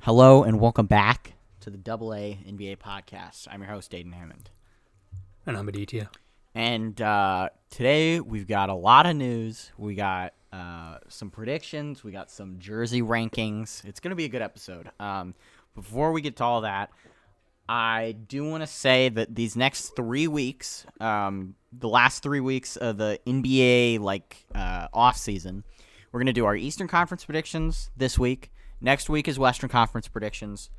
Hello and welcome back to the AA NBA podcast. I'm your host, Dayton Hammond. And I'm Aditya. And today we've got a lot of news. We got some predictions. We got some jersey rankings. It's going to be a good episode. Before we get to all that, I do want to say that these next 3 weeks, the last 3 weeks of the NBA off season, we're going to do our Eastern Conference predictions this week. Next week is Western Conference predictions.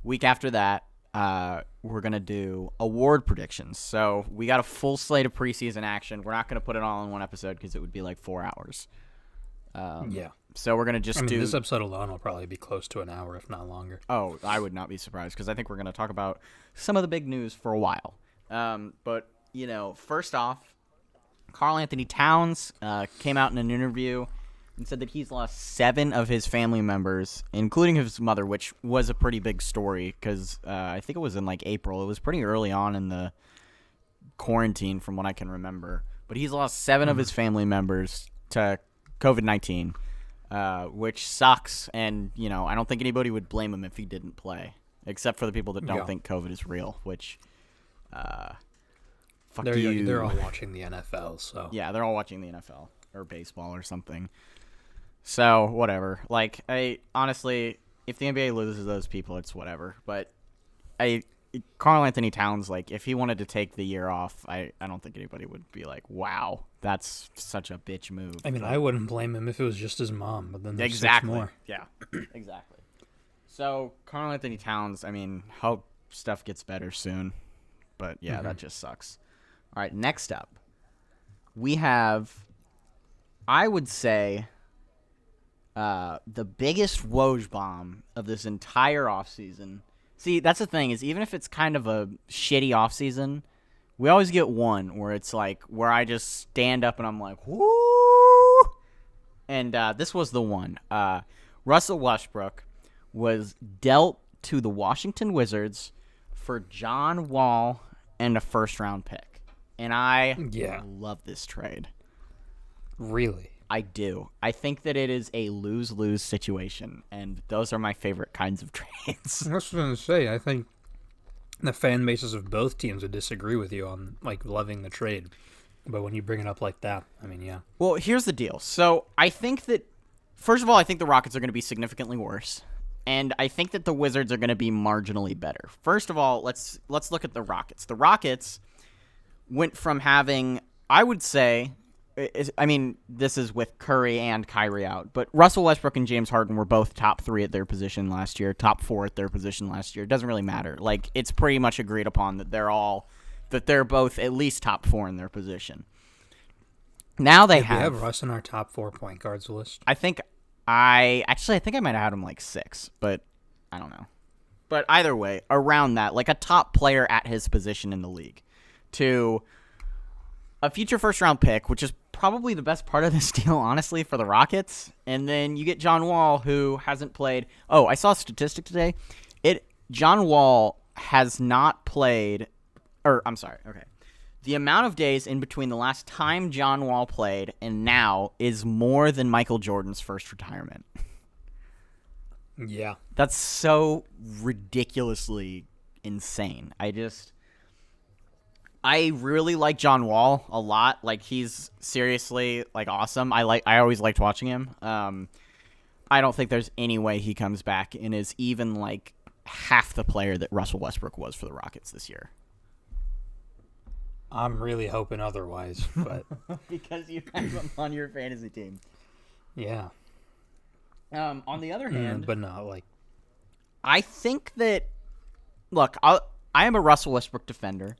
Week after that, we're going to do award predictions. So we got a full slate of preseason action. We're not going to put it all in one episode because it would be like 4 hours. Yeah. So we're going to just do... This episode alone will probably be close to an hour, if not longer. Oh, I would not be surprised because I think we're going to talk about some of the big news for a while. But, first off, Karl-Anthony Towns came out in an interview and said that he's lost 7 of his family members, including his mother, which was a pretty big story because I think it was in April. It was pretty early on in the quarantine from what I can remember. But he's lost 7 of his family members to COVID-19, which sucks. And, I don't think anybody would blame him if he didn't play, except for the people that don't think COVID is real, which fuck you. They're all watching the NFL, so. Yeah, they're all watching the NFL or baseball or something. So, whatever. I honestly, if the NBA loses those people, it's whatever. But Karl-Anthony Towns, if he wanted to take the year off, I don't think anybody would be like, wow, that's such a bitch move. I mean, I wouldn't blame him if it was just his mom, but then there's exactly. 6 more. Yeah, exactly. So, Karl-Anthony Towns, hope stuff gets better soon. But, yeah, that just sucks. All right, next up, we have, I would say, the biggest Woj bomb of this entire offseason. See, that's the thing, is even if it's kind of a shitty offseason, we always get one where it's where I just stand up and I'm like, whoo! And this was the one. Russell Westbrook was dealt to the Washington Wizards for John Wall and a first-round pick. And I love this trade. Really? I do. I think that it is a lose-lose situation, and those are my favorite kinds of trades. I was going to say, I think the fan bases of both teams would disagree with you on, loving the trade. But when you bring it up like that, yeah. Well, here's the deal. So I think that, first of all, I think the Rockets are going to be significantly worse, and I think that the Wizards are going to be marginally better. First of all, let's look at the Rockets. The Rockets went from having, I would say... this is with Curry and Kyrie out, but Russell Westbrook and James Harden were both top 3 at their position last year, top 4 at their position last year. It doesn't really matter. It's pretty much agreed upon that they're both at least top 4 in their position. Now they have... We have Russ in our top 4 point guards list. I think I might have had him 6, but I don't know. But either way, around that, a top player at his position in the league, to a future first-round pick, which is probably the best part of this deal, honestly, for the Rockets. And then you get John Wall, who hasn't played. Oh, I saw a statistic today. John Wall has not played, the amount of days in between the last time John Wall played and now is more than Michael Jordan's first retirement. Yeah. That's so ridiculously insane. I really like John Wall a lot. He's seriously awesome. I always liked watching him. I don't think there's any way he comes back and is even half the player that Russell Westbrook was for the Rockets this year. I'm really hoping otherwise, but because you have him on your fantasy team. Yeah. On the other hand, but not I think that I am a Russell Westbrook defender.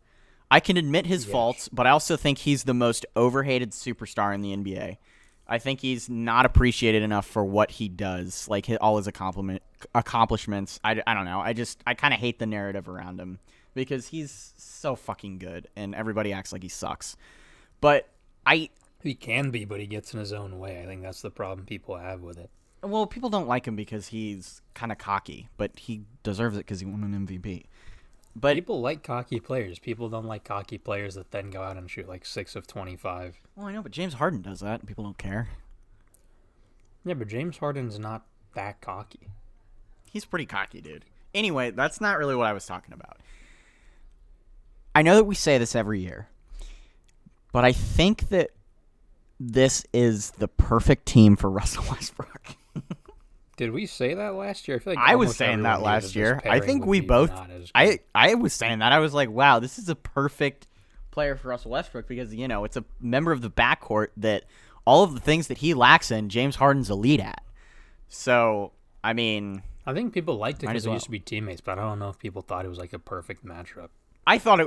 I can admit his faults, but I also think he's the most overhated superstar in the NBA. I think he's not appreciated enough for what he does, all his accomplishments. I don't know. I kind of hate the narrative around him because he's so fucking good, and everybody acts like he sucks. But he can be, but he gets in his own way. I think that's the problem people have with it. Well, people don't like him because he's kind of cocky, but he deserves it because he won an MVP. But people like cocky players. People don't like cocky players that then go out and shoot 6 of 25. Well, I know, but James Harden does that, and people don't care. Yeah, but James Harden's not that cocky. He's pretty cocky, dude. Anyway, that's not really what I was talking about. I know that we say this every year, but I think that this is the perfect team for Russell Westbrook. Did we say that last year? I feel like I was almost saying that everyone knew last this year. I pairing think would we be both. not as good. I was saying that. I was like, wow, this is a perfect player for Russell Westbrook because it's a member of the backcourt that all of the things that he lacks in, James Harden's elite at. So I mean, I think people liked it Might because as they well. used to be teammates, but I don't know if people thought it was like a perfect matchup. I thought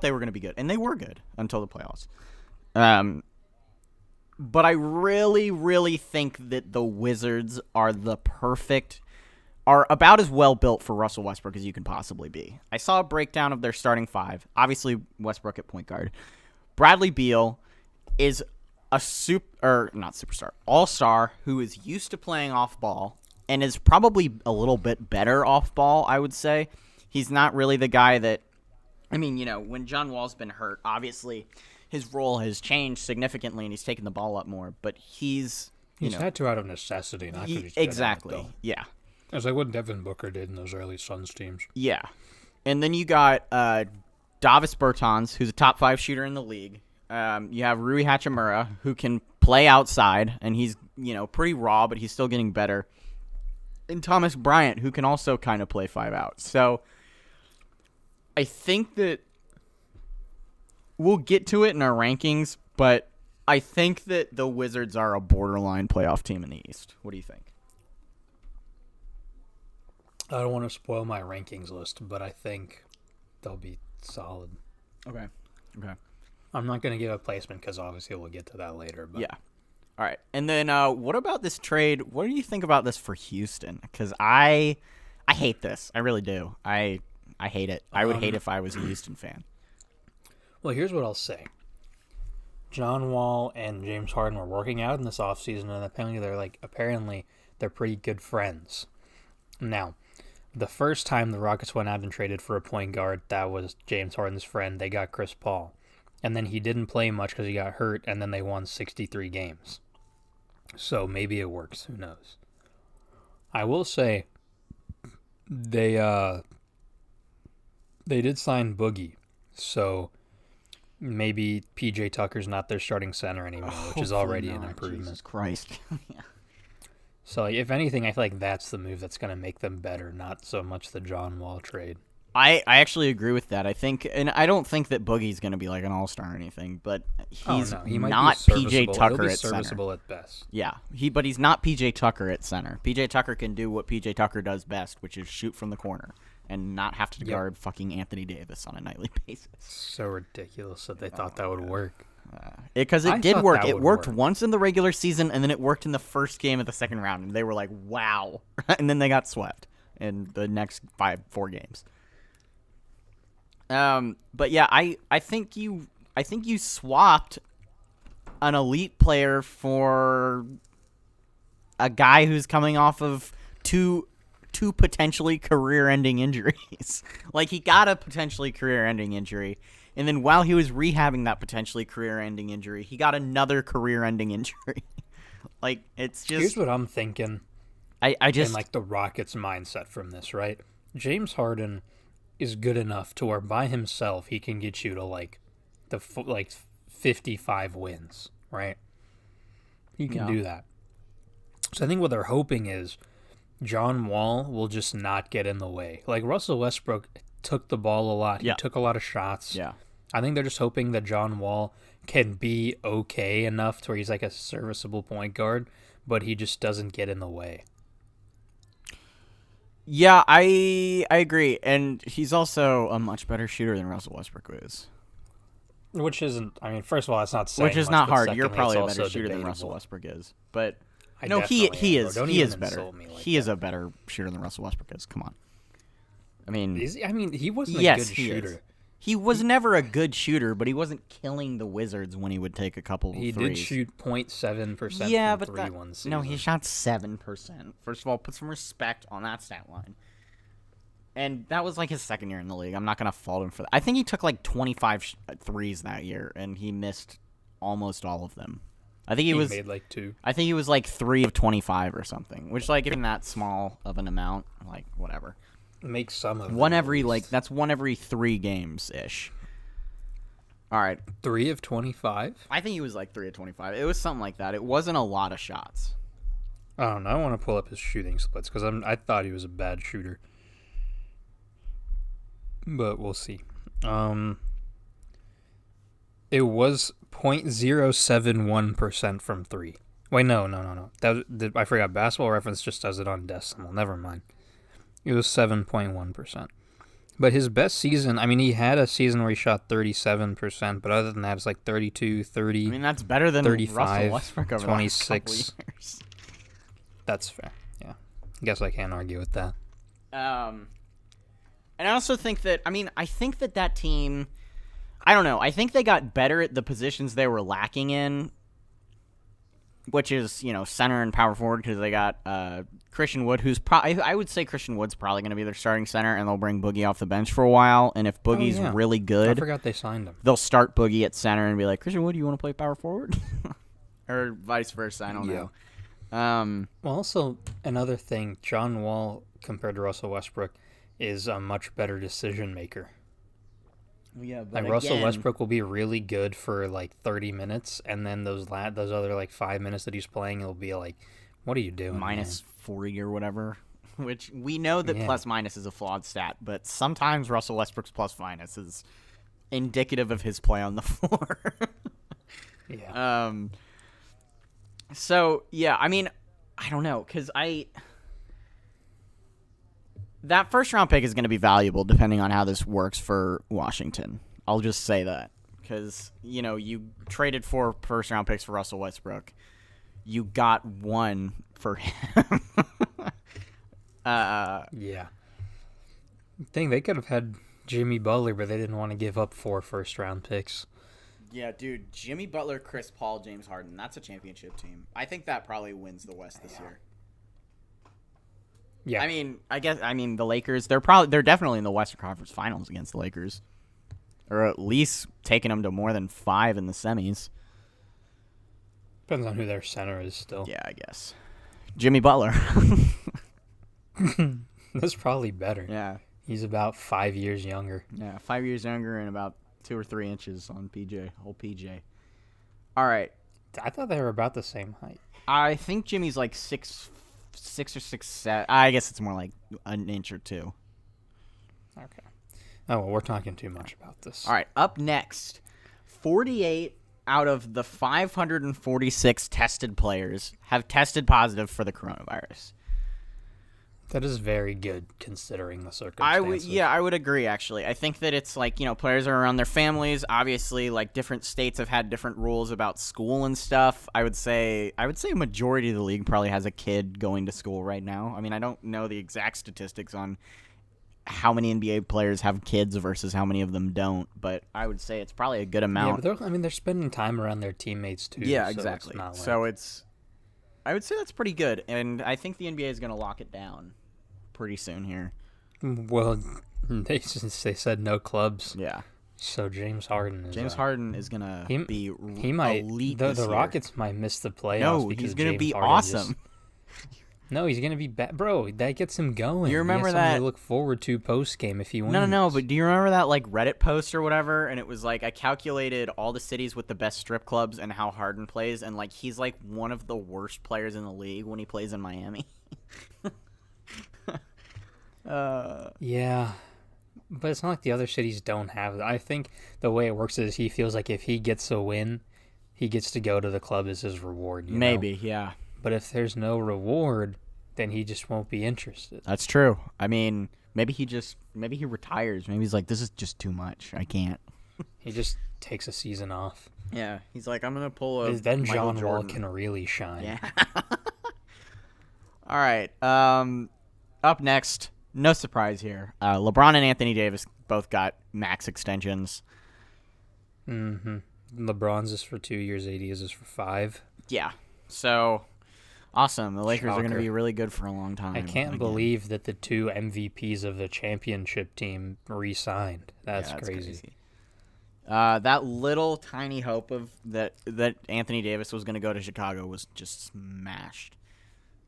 they were going to be good, and they were good until the playoffs. But I really, really think that the Wizards are about as well built for Russell Westbrook as you can possibly be. I saw a breakdown of their starting five. Obviously, Westbrook at point guard. Bradley Beal is a not superstar, all-star who is used to playing off ball and is probably a little bit better off ball, I would say. He's not really the guy that, when John Wall's been hurt, obviously his role has changed significantly and he's taken the ball up more, but he's had to out of necessity, not because he's good at it, exactly. though. Yeah. It's like what Devin Booker did in those early Suns teams. Yeah. And then you got Davis Bertans, who's a top 5 shooter in the league. You have Rui Hachimura, who can play outside, and he's, pretty raw, but he's still getting better. And Thomas Bryant, who can also kind of play 5 out. So I think that we'll get to it in our rankings, but I think that the Wizards are a borderline playoff team in the East. What do you think? I don't want to spoil my rankings list, but I think they'll be solid. Okay. I'm not going to give a placement because obviously we'll get to that later. But Yeah. All right. And then what about this trade? What do you think about this for Houston? Because I hate this. I really do. I hate it. I would hate if I was a Houston fan. Well, here's what I'll say. John Wall and James Harden were working out in this offseason, and apparently they're pretty good friends. Now, the first time the Rockets went out and traded for a point guard, that was James Harden's friend. They got Chris Paul. And then he didn't play much because he got hurt, and then they won 63 games. So maybe it works. Who knows? I will say they did sign Boogie. So maybe PJ Tucker's not their starting center anymore, which is already an improvement. Jesus Christ. Yeah. So if anything, I feel like that's the move that's going to make them better, not so much the John Wall trade. I actually agree with that. I think, and I don't think that Boogie's going to be like an all-star or anything, but he's He might not be PJ Tucker at center. Serviceable at best. Yeah, but he's not PJ Tucker at center. PJ Tucker can do what PJ Tucker does best, which is shoot from the corner and not have to guard fucking Anthony Davis on a nightly basis. So ridiculous that they thought that would work. Because I did thought work. that It would worked work. once in the regular season, and then it worked in the first game of the second round, and they were like, "Wow!" And then they got swept in the next 4 games. But yeah, I think you swapped an elite player for a guy who's coming off of two potentially career-ending injuries. Like, he got a potentially career-ending injury, and then while he was rehabbing that potentially career-ending injury, he got another career-ending injury. Like, it's just... Here's what I'm thinking. I just... And like the Rockets' mindset from this, right? James Harden is good enough to where by himself he can get you to like 55 wins, right? He can do that. So I think what they're hoping is John Wall will just not get in the way. Like Russell Westbrook took the ball a lot. Yeah. He took a lot of shots. Yeah. I think they're just hoping that John Wall can be okay enough to where he's like a serviceable point guard, but he just doesn't get in the way. Yeah, I agree. And he's also a much better shooter than Russell Westbrook is. Which isn't, I mean, first of all, that's not saying Which is much, not but hard. secondly, You're probably a it's better also shooter than debatable. Russell Westbrook is. But I no, he definitely am, is. bro. Don't He even is better. insult me like He is that. a better shooter than Russell Westbrook is. Come on. I mean, He wasn't yes, a good he shooter. is. He was never a good shooter, but he wasn't killing the Wizards when he would take a couple of He threes. did shoot 0.7% Yeah, from but three one season. no, he shot 7%. First of all, put some respect on that stat line. And that was like his second year in the league. I'm not going to fault him for that. I think he took like 25 threes that year, and he missed almost all of them. I think he was. made like 2. I think he was like 3 of 25 or something, which like isn't that small of an amount. Like whatever. Make some of One them, every at least. like that's one every 3 games ish. All right, 3 of 25. I think he was like 3 of 25. It was something like that. It wasn't a lot of shots. I don't know. I want to pull up his shooting splits because I thought he was a bad shooter, but we'll see. It was 0.071% from 3. Wait, no. I forgot. Basketball Reference just does it on decimal. Never mind. It was 7.1%. But his best season, I mean, he had a season where he shot 37%, but other than that, it's like 32, 30. I mean, that's better than 35, Russell Westbrook over 26. the last couple years. That's fair. Yeah. Guess I can't argue with that. And I also think that, I think that team, I don't know. I think they got better at the positions they were lacking in, which is, center and power forward, because they got Christian Wood, who's I would say Christian Wood's probably going to be their starting center, and they'll bring Boogie off the bench for a while. And if Boogie's really I good, forgot they signed him. they'll start Boogie at center and be like, Christian Wood, you want to play power forward? Or vice versa. I don't know. Well, also, another thing, John Wall, compared to Russell Westbrook, is a much better decision maker. Yeah, but Like Russell Westbrook will be really good for like 30 minutes, and then those other like 5 minutes that he's playing, it'll be like, what are you doing? minus 40 or whatever, which we know that plus minus is a flawed stat, but sometimes Russell Westbrook's plus minus is indicative of his play on the floor. Yeah. So, yeah, I don't know, because that first-round pick is going to be valuable depending on how this works for Washington. I'll just say that. Because, you traded 4 first-round picks for Russell Westbrook. You got 1 for him. Yeah. Thing they could have had Jimmy Butler, but they didn't want to give up 4 first-round picks. Yeah, dude, Jimmy Butler, Chris Paul, James Harden. That's a championship team. I think that probably wins the West this year. Yeah. The Lakers, they're definitely in the Western Conference Finals against the Lakers. Or at least taking them to more than 5 in the semis. Depends on who their center is still. Yeah, I guess. Jimmy Butler. That's probably better. Yeah. He's about 5 years younger. Yeah, 5 years younger and about 2 or 3 inches on PJ. Whole PJ. All right. I thought they were about the same height. I think Jimmy's like 6'6" or 6'7". I guess it's more like an inch or 2. Okay. Oh, well, we're talking too much about this. All right, up next, 48 out of the 546 tested players have tested positive for the coronavirus. That is very good considering the circumstances. I would agree, actually. I think that it's like, players are around their families. Obviously, like, different states have had different rules about school and stuff. I would say a majority of the league probably has a kid going to school right now. I don't know the exact statistics on how many NBA players have kids versus how many of them don't, but I would say it's probably a good amount. Yeah, but they're spending time around their teammates too. Yeah, so exactly. It's I would say that's pretty good, and I think the NBA is going to lock it down pretty soon here. Well, they said no clubs. Yeah. So James Harden is going to be he might elite the this year. Rockets might miss the playoffs. No, because he's going to be Harden awesome. No, he's going to be bad. Bro, that gets him going. You remember he has something that? to look forward to post-game if he wins. No, but do you remember that like Reddit post or whatever? And it was like I calculated all the cities with the best strip clubs and how Harden plays, and like he's like one of the worst players in the league when he plays in Miami. Yeah, but it's not like the other cities don't have it. I think the way it works is he feels like if he gets a win, he gets to go to the club as his reward. Maybe, yeah. But if there's no reward, then he just won't be interested. That's true. Maybe he retires. Maybe he's like, this is just too much. I can't. He just takes a season off. Yeah, he's like, I'm gonna pull a. Then Michael John Wall Jordan. can really shine. Yeah. All right. Up next, no surprise here. LeBron and Anthony Davis both got max extensions. Mm-hmm. LeBron's is for 2 years. AD's is for 5. Yeah. So. Awesome. The Lakers are going to Shocker. be really good for a long time. I can't believe that the 2 MVPs of the championship team re-signed. That's crazy. That little tiny hope of that Anthony Davis was going to go to Chicago was just smashed.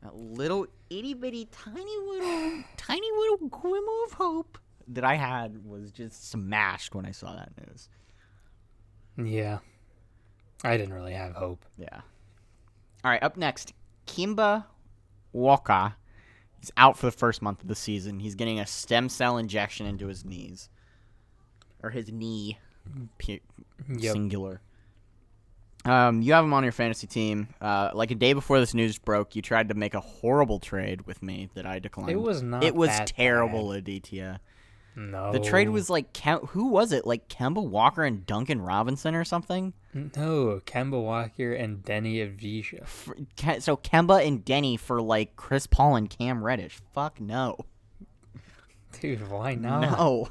That little itty bitty tiny little glimmer of hope that I had was just smashed when I saw that news. Yeah. I didn't really have hope. Yeah. All right, up next, Kemba Walker is out for the first month of the season. He's getting a stem cell injection into his knees. Or his knee. Singular. You have him on your fantasy team. Like a day before this news broke, you tried to make a horrible trade with me that I declined. It was not. It was that terrible, bad. Aditya. No. The trade was like, who was it? Like Kemba Walker and Duncan Robinson or something? No, Kemba Walker and Denny Avdija. So Kemba and Denny for like Chris Paul and Cam Reddish. Fuck no. Dude, why not? No.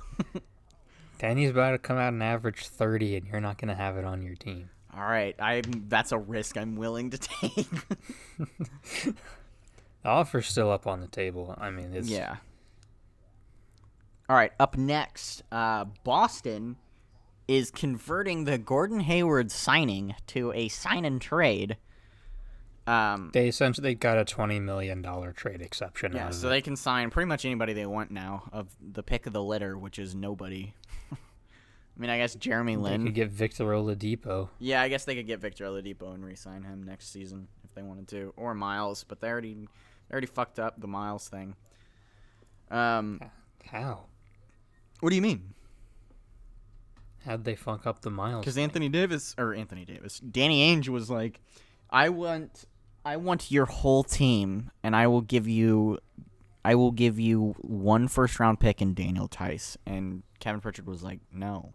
Denny's about to come out and average 30, and you're not going to have it on your team. All right, that's a risk I'm willing to take. The offer's still up on the table. I mean, it's... Yeah. All right, up next, Boston is converting the Gordon Hayward signing to a sign and trade. They essentially got a $20 million trade exception. Yeah, so they can sign pretty much anybody they want now of the pick of the litter, which is nobody. I mean, I guess Jeremy Lin. They could get Victor Oladipo. Yeah, I guess they could get Victor Oladipo and re-sign him next season if they wanted to, or Miles, but they already fucked up the Miles thing. How? What do you mean? How'd they fuck up the Miles? Because Danny Ainge was like, I want your whole team, and I will give you 1 first-round pick in Daniel Tice. And Kevin Pritchard was like, no.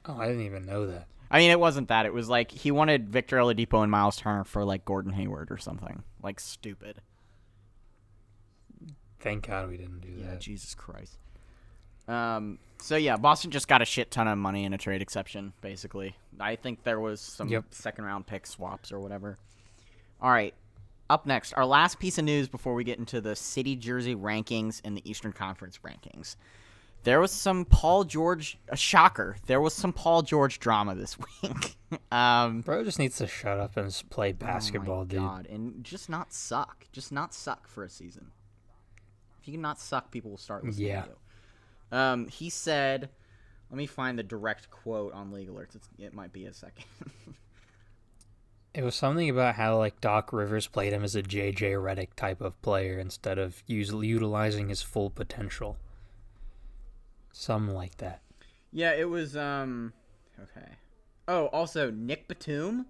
Oh, I didn't even know that. I mean, it wasn't that. It was like he wanted Victor Oladipo and Miles Turner for like Gordon Hayward or something. Like stupid. Thank God we didn't do that. Yeah, Jesus Christ. So yeah, Boston just got a shit ton of money in a trade exception, basically. I think there was some second-round pick swaps or whatever. All right. Up next, our last piece of news before we get into the city jersey rankings and the Eastern Conference rankings. There was some Paul George, a shocker. There was some Paul George drama this week. Bro just needs to shut up and just play basketball, oh my God. And just not suck. Just not suck for a season. If you can not suck, people will start listening to you. He said, let me find the direct quote on League Alerts. It might be a second. It was something about how like Doc Rivers played him as a J.J. Redick type of player instead of utilizing his full potential. Something like that. Yeah, it was, okay. Oh, also, Nick Batum,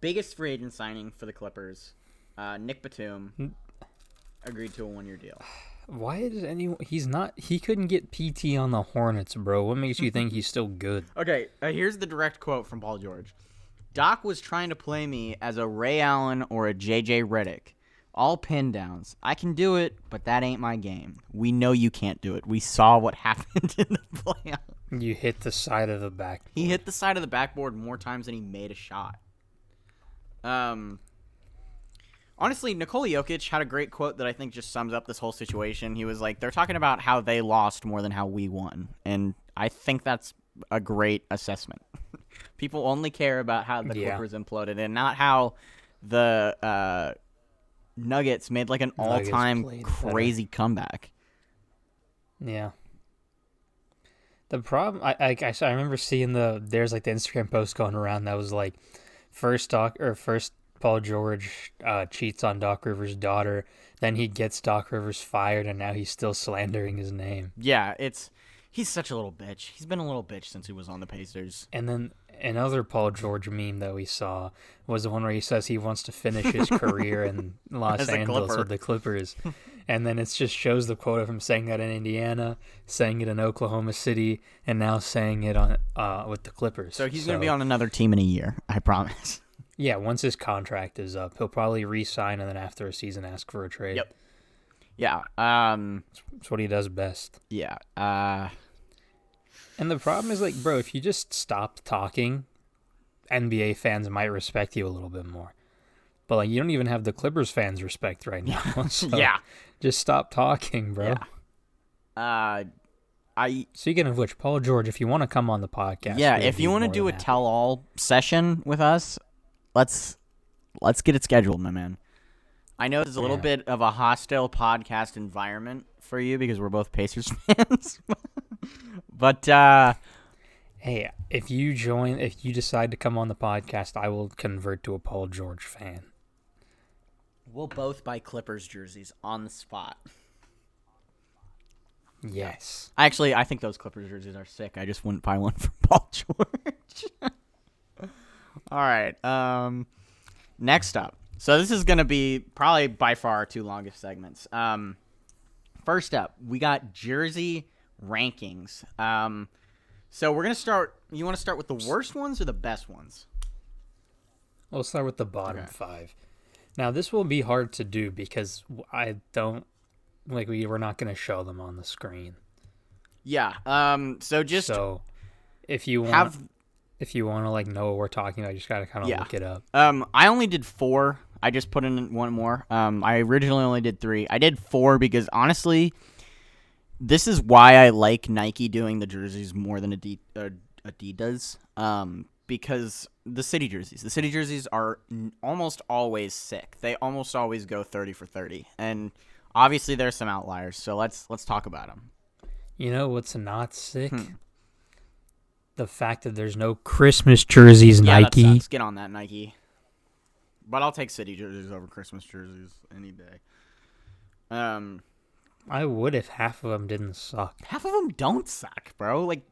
biggest free agent signing for the Clippers. Nick Batum agreed to a 1-year deal. Why does anyone... He couldn't get PT on the Hornets, bro. What makes you think he's still good? Okay, here's the direct quote from Paul George. Doc was trying to play me as a Ray Allen or a J.J. Redick. All pin downs. I can do it, but that ain't my game. We know you can't do it. We saw what happened in the playoffs. You hit the side of the backboard. He hit the side of the backboard more times than he made a shot. Honestly, Nikola Jokic had a great quote that I think just sums up this whole situation. He was like, they're talking about how they lost more than how we won. And I think that's a great assessment. People only care about how the Clippers imploded and not how the Nuggets made like an all-time crazy comeback. Yeah. The problem, I remember seeing there's like the Instagram post going around that was like, first Paul George cheats on Doc Rivers' daughter, then he gets Doc Rivers fired, and now he's still slandering his name. Yeah, he's such a little bitch. He's been a little bitch since he was on the Pacers. And then another Paul George meme that we saw was the one where he says he wants to finish his career in Los Angeles with the Clippers. And then it just shows the quote of him saying that in Indiana, saying it in Oklahoma City, and now saying it on with the Clippers. So he's going to be on another team in a year, I promise. Yeah, once his contract is up, he'll probably re-sign and then after a season ask for a trade. Yep. Yeah. That's what he does best. Yeah. And the problem is, like, bro, if you just stopped talking, NBA fans might respect you a little bit more. But, like, you don't even have the Clippers fans respect right now. So yeah. Just stop talking, bro. Yeah. Speaking of which, Paul George, if you want to come on the podcast, yeah, we'd if be you want to more do a than happy. tell-all session with us, let's get it scheduled, my man. I know it's a little Yeah. bit of a hostile podcast environment for you because we're both Pacers fans. But Hey, if you decide to come on the podcast, I will convert to a Paul George fan. we'll both buy Clippers jerseys on the spot. Yes. Actually, I think those Clippers jerseys are sick. I just wouldn't buy one for Paul George. All right. Next up. So this is going to be probably by far our two longest segments. First up, we got jersey rankings. So we're going to start. You want to start with the worst ones or the best ones? We'll start with the bottom Okay. 5. Now, this will be hard to do because I don't we're not going to show them on the screen. Yeah. So just So, if you want have. to like know what we're talking about, you just got to kind of Yeah. look it up. I only did 4. I just put in one more. I originally only did 3. I did 4 because honestly, this is why I like Nike doing the jerseys more than Adidas. Because the city jerseys are almost always sick. They almost always go 30 for 30, and obviously there's some outliers. So let's talk about them. You know what's not sick? The fact that there's no Christmas jerseys, Yeah, Nike. that sucks. Get on that, Nike. But I'll take city jerseys over Christmas jerseys any day. I would if half of them didn't suck. Half of them don't suck, bro. Like,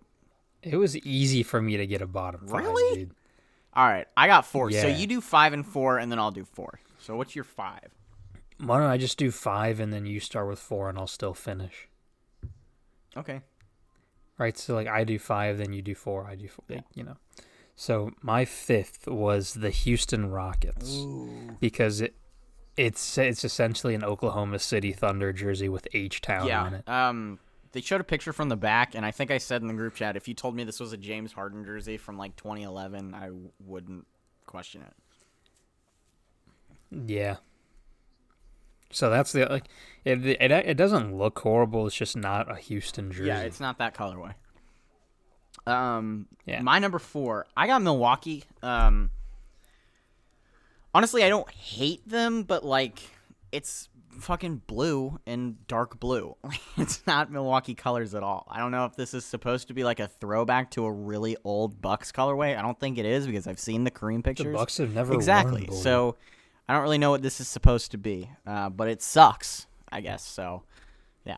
It was easy for me to get a bottom 5, Really? dude. all right, I got 4. So Yeah. you do 5 and 4, and then I'll do 4. So what's your 5? Why don't I just do 5 and then you start with 4 and I'll still finish? Okay. Right, so like I do 5, then you do 4, I do 4, Yeah. you know. So my 5th was the Houston Rockets because it's essentially an Oklahoma City Thunder jersey with H-Town on it. Yeah. They showed a picture from the back, and I think I said in the group chat, if you told me this was a James Harden jersey from like 2011, I wouldn't question it. Yeah. So that's the like it doesn't look horrible. It's just not a Houston jersey. Yeah, it's not that colorway. Yeah. My number 4, I got Milwaukee. Honestly, I don't hate them, but like, it's fucking blue and dark blue. It's not Milwaukee colors at all. I don't know if this is supposed to be like a throwback to a really old Bucks colorway. I don't think it is because I've seen the Kareem pictures. the Bucks have never Exactly. worn blue. So I don't really know what this is supposed to be, but it sucks, I guess. So, yeah.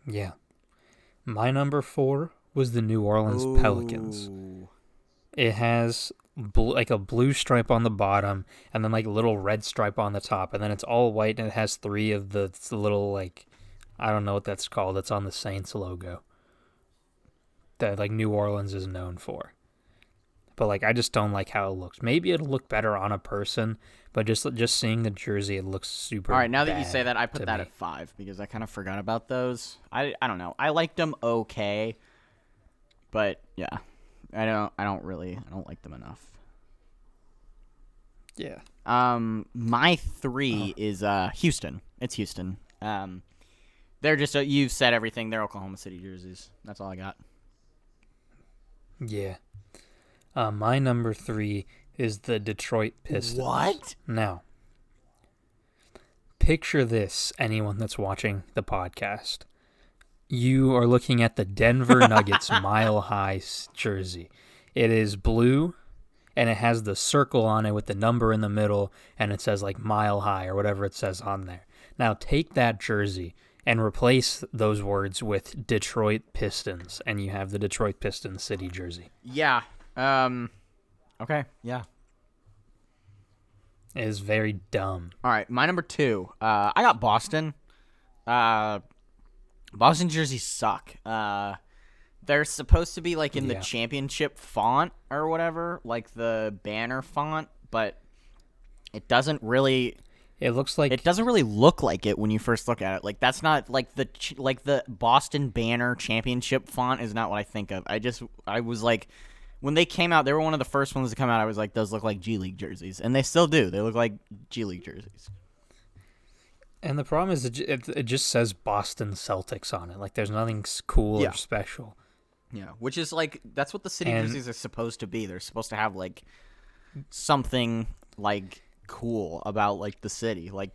Yeah. My number 4 was the New Orleans Pelicans. Ooh. It has like a blue stripe on the bottom and then like a little red stripe on the top, and then it's all white and it has 3 of the little like I don't know what that's called. It's on the Saints logo that like New Orleans is known for. But like I just don't like how it looks. Maybe it'll look better on a person, but just seeing the jersey, it looks super. All right, now that you bad say that, I put to that me. at 5 because I kind of forgot about those. I don't know. I liked them okay, but yeah, I don't like them enough. Yeah. My 3 is Houston. It's Houston. They're just you've said everything. They're Oklahoma City jerseys. That's all I got. Yeah. My number 3 is the Detroit Pistons. What? Now, picture this, anyone that's watching the podcast. You are looking at the Denver Nuggets Mile High jersey. It is blue, and it has the circle on it with the number in the middle, and it says like Mile High or whatever it says on there. Now, take that jersey and replace those words with Detroit Pistons, and you have the Detroit Pistons city jersey. Yeah. Okay. Yeah. It is very dumb. All right. My number 2. I got Boston. Boston jerseys suck. They're supposed to be like in the Yeah. championship font or whatever, like the banner font, but it doesn't really. It looks like It doesn't really look like it when you first look at it. Like that's not like the Boston banner championship font is not what I think of. I was like, when they came out, they were one of the first ones to come out. I was like, those look like G League jerseys, and they still do. They look like G League jerseys. And the problem is it just says Boston Celtics on it. Like there's nothing cool Yeah. or special. Yeah, which is like that's what the city And- jerseys are supposed to be. They're supposed to have like something like cool about like the city, like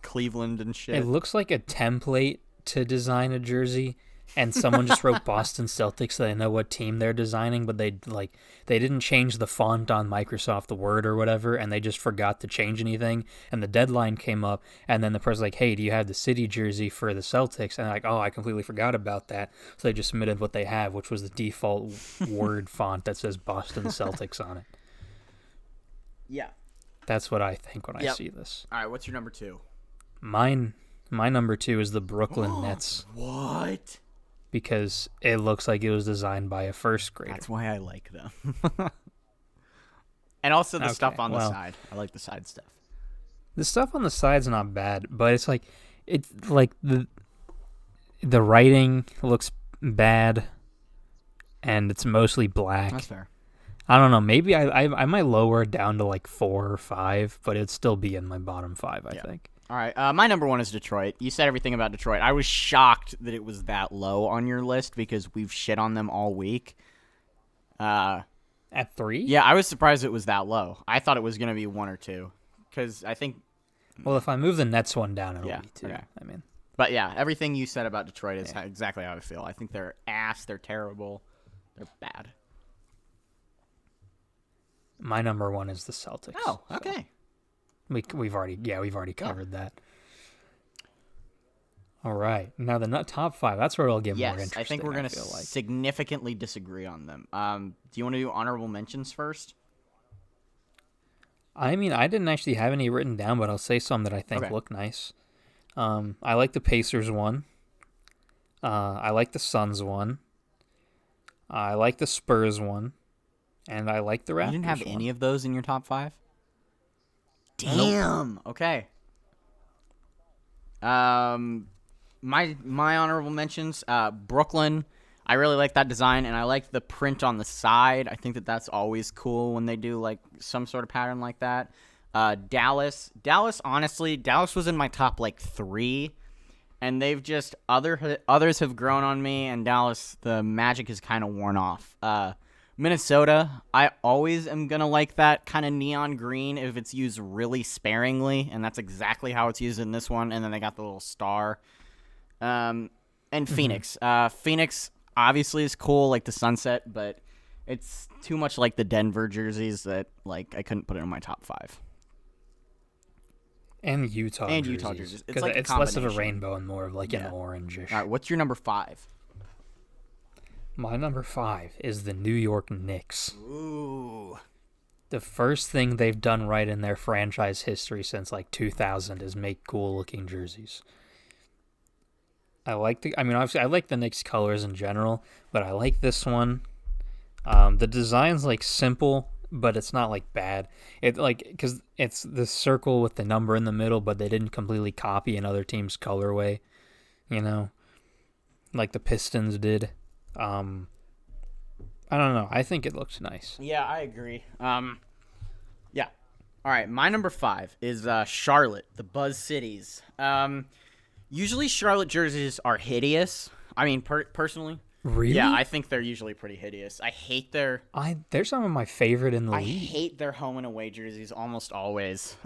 Cleveland and shit. It looks like a template to design a jersey, and someone just wrote Boston Celtics so they know what team they're designing, but they didn't change the font on Microsoft Word or whatever, and they just forgot to change anything. And the deadline came up, and then the person's like, "Hey, do you have the city jersey for the Celtics?" And they're like, "Oh, I completely forgot about that." So they just submitted what they have, which was the default Word font that says Boston Celtics on it. Yeah. That's what I think when I Yep. see this. All right, what's your number 2? My number 2 is the Brooklyn Nets, What? because it looks like it was designed by a first grader. That's why I like them. And also the stuff Okay, on the well. side. I like the side stuff. The stuff on the side's not bad, but it's like the writing looks bad, and it's mostly black. That's fair. I don't know. Maybe I might lower it down to like 4 or 5, but it'd still be in my bottom 5. I Yeah. think. All right, my number 1 is Detroit. You said everything about Detroit. I was shocked that it was that low on your list because we've shit on them all week. At 3? Yeah, I was surprised it was that low. I thought it was going to be 1 or 2 because I think Well, if I move the Nets one down, it'll Yeah, be 2. okay. I mean, But yeah, everything you said about Detroit is exactly how I feel. I think they're ass. They're terrible. They're bad. my number 1 is the Celtics. Oh, so okay. we've already covered that. All right, now the top 5. That's where it'll get more Yes, interesting. I think we're going to feel like. significantly disagree on them. Do you want to do honorable mentions first? I mean, I didn't actually have any written down, but I'll say some that I think Okay. look nice. I like the Pacers one. I like the Suns one. I like the Spurs one. And I like the Raptors You didn't have one. any of those in your top 5? Damn. Okay. My honorable mentions, Brooklyn. I really like that design, and I like the print on the side. I think that's always cool when they do like some sort of pattern like that. Dallas, honestly, Dallas was in my top like 3, and they've just others have grown on me, and Dallas, the magic is kind of worn off. Minnesota, I always am gonna like that kind of neon green if it's used really sparingly, and that's exactly how it's used in this one. And then they got the little star. And Phoenix, Phoenix obviously is cool, like the sunset, but it's too much like the Denver jerseys that like I couldn't put it in my top 5. And Utah And jerseys. Utah jerseys. It's 'Cause like a it's less of a combination. rainbow and more of like Yeah. an orangish. All right, what's your number 5? My number 5 is the New York Knicks. Ooh. The first thing they've done right in their franchise history since like 2000 is make cool looking jerseys. Obviously I like the Knicks colors in general, but I like this one. The design's like simple, but it's not like bad. It like because it's the circle with the number in the middle, but they didn't completely copy another team's colorway, like the Pistons did. I don't know. I think it looks nice. Yeah, I agree. Yeah. All right, my number 5 is Charlotte, the Buzz Cities. Usually Charlotte jerseys are hideous. I mean, personally. Really? Yeah, I think they're usually pretty hideous. I hate their They're some of my favorite in the I league. hate their home and away jerseys almost always.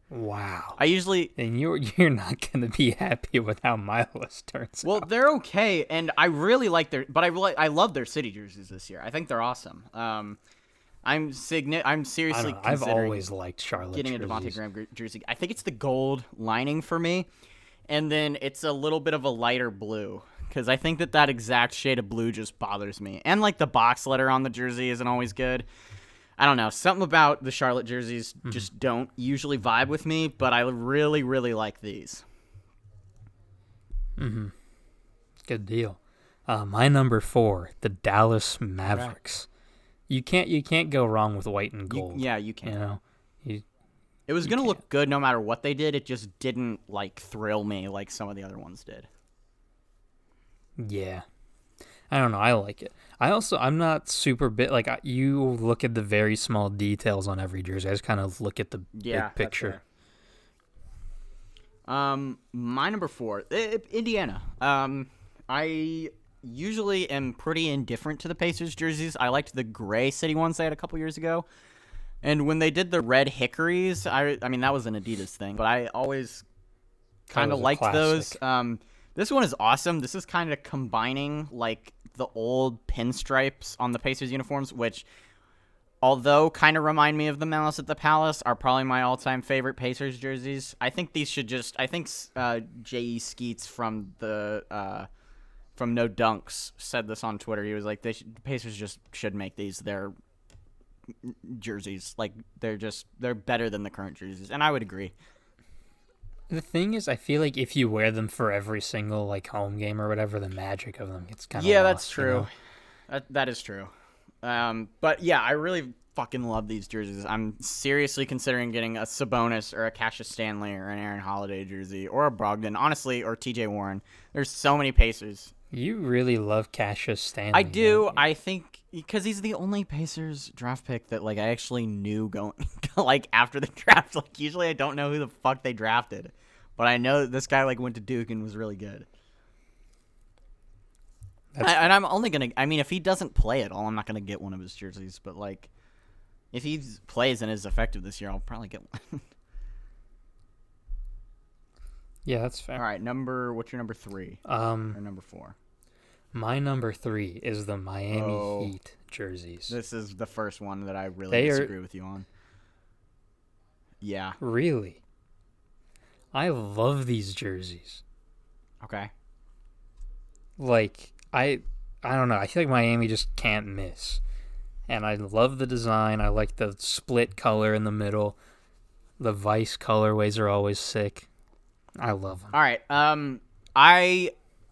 Wow. I usually And you're not gonna be happy with how my list turns well, out. they're okay, and I really like I love their city jerseys this year. I think they're awesome. I'm seriously I've considering always liked Charlotte getting a jerseys. Devontae Graham jersey. I think it's the gold lining for me, and then it's a little bit of a lighter blue because I think that exact shade of blue just bothers me. And like the box letter on the jersey isn't always good. I don't know. Something about the Charlotte jerseys just don't usually vibe with me, but I really, really like these. Good deal. My number 4, the Dallas Mavericks. You can't go wrong with white and gold. You can. You know, It was going to look good no matter what they did. It just didn't like thrill me like some of the other ones did. yeah. I don't know. I like it. I'm not super bit like you look at the very small details on every jersey. I just kind of look at the Yeah, big picture. My number 4, Indiana. I usually am pretty indifferent to the Pacers jerseys. I liked the gray city ones they had a couple years ago. And when they did the red hickories, I mean, that was an Adidas thing, but I always kind of liked those. This one is awesome. This is kind of combining, like, the old pinstripes on the Pacers uniforms, which, although kind of remind me of the Malice at the Palace, are probably my all-time favorite Pacers jerseys. I think these should just... I think J.E. Skeets from No Dunks said this on Twitter. He was like, Pacers just should make these their jerseys. Like, they're better than the current jerseys, and I would agree. The thing is, I feel like if you wear them for every single like home game or whatever, the magic of them gets kind of lost, that's true. You know? That is true. But yeah, I really fucking love these jerseys. I'm seriously considering getting a Sabonis or a Cassius Stanley or an Aaron Holiday jersey or a Brogdon, honestly, or TJ Warren. There's so many Pacers. You really love Cassius Stanley. I do. I think because he's the only Pacers draft pick that like I actually knew going like after the draft. Like usually I don't know who the fuck they drafted, but I know that this guy like went to Duke and was really good. And I'm only gonna. I mean, if he doesn't play at all, I'm not gonna get one of his jerseys. But like, if he plays and is effective this year, I'll probably get one. Yeah, that's fair. All right, what's your number 3? Or number 4? My number 3 is the Miami Heat jerseys. This is the first one that I really disagree with you on. Yeah. Really? I love these jerseys. Okay. Like, I don't know. I feel like Miami just can't miss. And I love the design. I like the split color in the middle. The Vice colorways are always sick. I love them. All right. I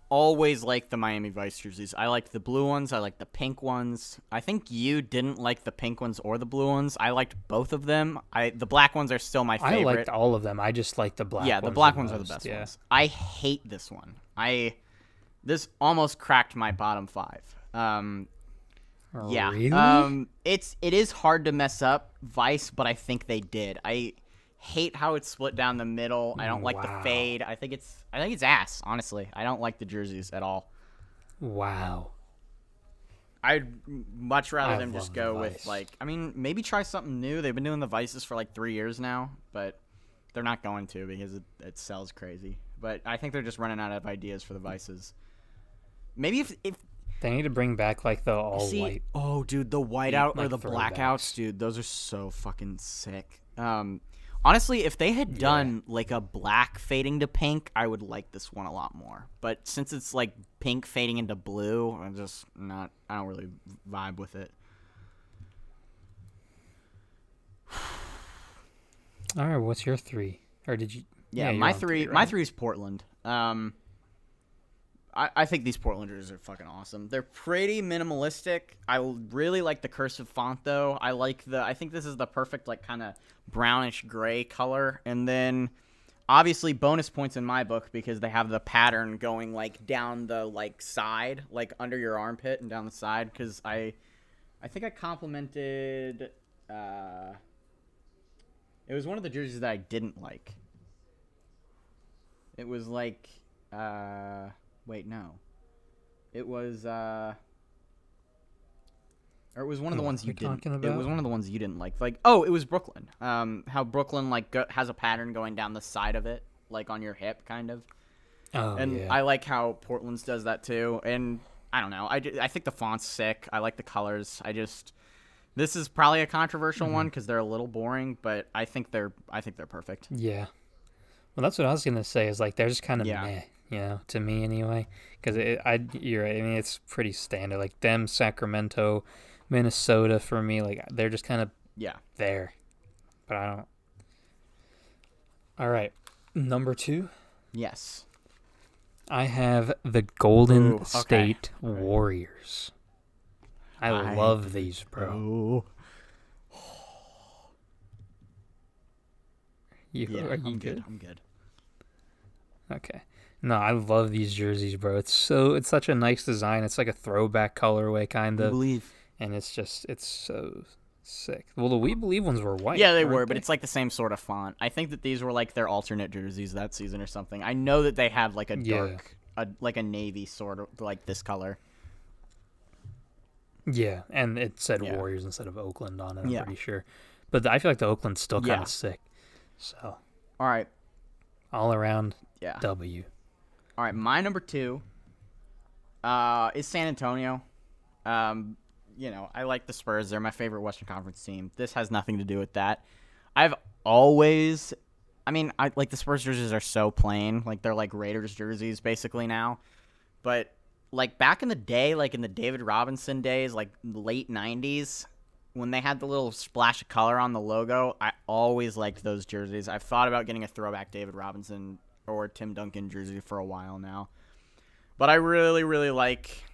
always like the Miami Vice jerseys. I like the blue ones. I like the pink ones. I think you didn't like the pink ones or the blue ones. I liked both of them. The black ones are still my favorite. I liked all of them. I just like the black ones. Yeah, the black ones are the best ones. I hate this one. This almost cracked my bottom 5. Yeah. Really? It is hard to mess up Vice, but I think they did. I hate how it's split down the middle. I don't like the fade. I think it's ass, honestly. I don't like the jerseys at all. Wow. I'd much rather them just go with maybe try something new. They've been doing the Vices for like 3 years now, but they're not going to because it sells crazy. But I think they're just running out of ideas for the Vices. Maybe if they need to bring back like the all white. Oh, dude, the whiteout or the blackouts, dude, those are so fucking sick. Honestly, if they had done like a black fading to pink, I would like this one a lot more. But since it's like pink fading into blue, I don't really vibe with it. All right, what's your 3? Or did you? Yeah, my 3. Right? My 3 is Portland. I think these Portland jerseys are fucking awesome. They're pretty minimalistic. I really like the cursive font though. I think this is the perfect like kind of brownish gray color. And then obviously bonus points in my book because they have the pattern going like down the like side, like under your armpit and down the side. Because I think I complimented. It was one of the jerseys that I didn't like. It was like. Wait, no. It was or it was one of the ones you didn't. It was one of the ones you didn't like. Like, it was Brooklyn. How Brooklyn like has a pattern going down the side of it, like on your hip, kind of. Oh, and yeah. I like how Portland's does that too. And I don't know. I think the font's sick. I like the colors. This is probably a controversial one because they're a little boring, but I think they're perfect. Yeah. Well, that's what I was gonna say. Is like they're just kind of meh. You know, to me anyway, because you're right. I mean, it's pretty standard. Like them, Sacramento, Minnesota for me, like they're just kind of there. But I don't. All right, number 2. Yes. I have the Golden State Warriors. I love these, bro. Are you good? I'm good. Okay. No, I love these jerseys, bro. It's such a nice design. It's like a throwback colorway, kind of. I believe. And it's so Sick. Well, the We Believe ones were white. Yeah, they weren't were, but it's like the same sort of font. I think that these were like their alternate jerseys that season or something. I know that they had like a dark, like a navy sort of like this color. Yeah, and it said Yeah. Warriors instead of Oakland on it, I'm Yeah. pretty sure. But I feel like the Oakland's still kind Yeah. of sick. So, All right. all around Yeah. W. All right. My number 2 is San Antonio. You know, I like the Spurs. They're my favorite Western Conference team. This has nothing to do with that. I like the Spurs jerseys are so plain. Like, they're like Raiders jerseys basically now. But, like, back in the day, like in the David Robinson days, like late 90s, when they had the little splash of color on the logo, I always liked those jerseys. I've thought about getting a throwback David Robinson or Tim Duncan jersey for a while now. But I really, really like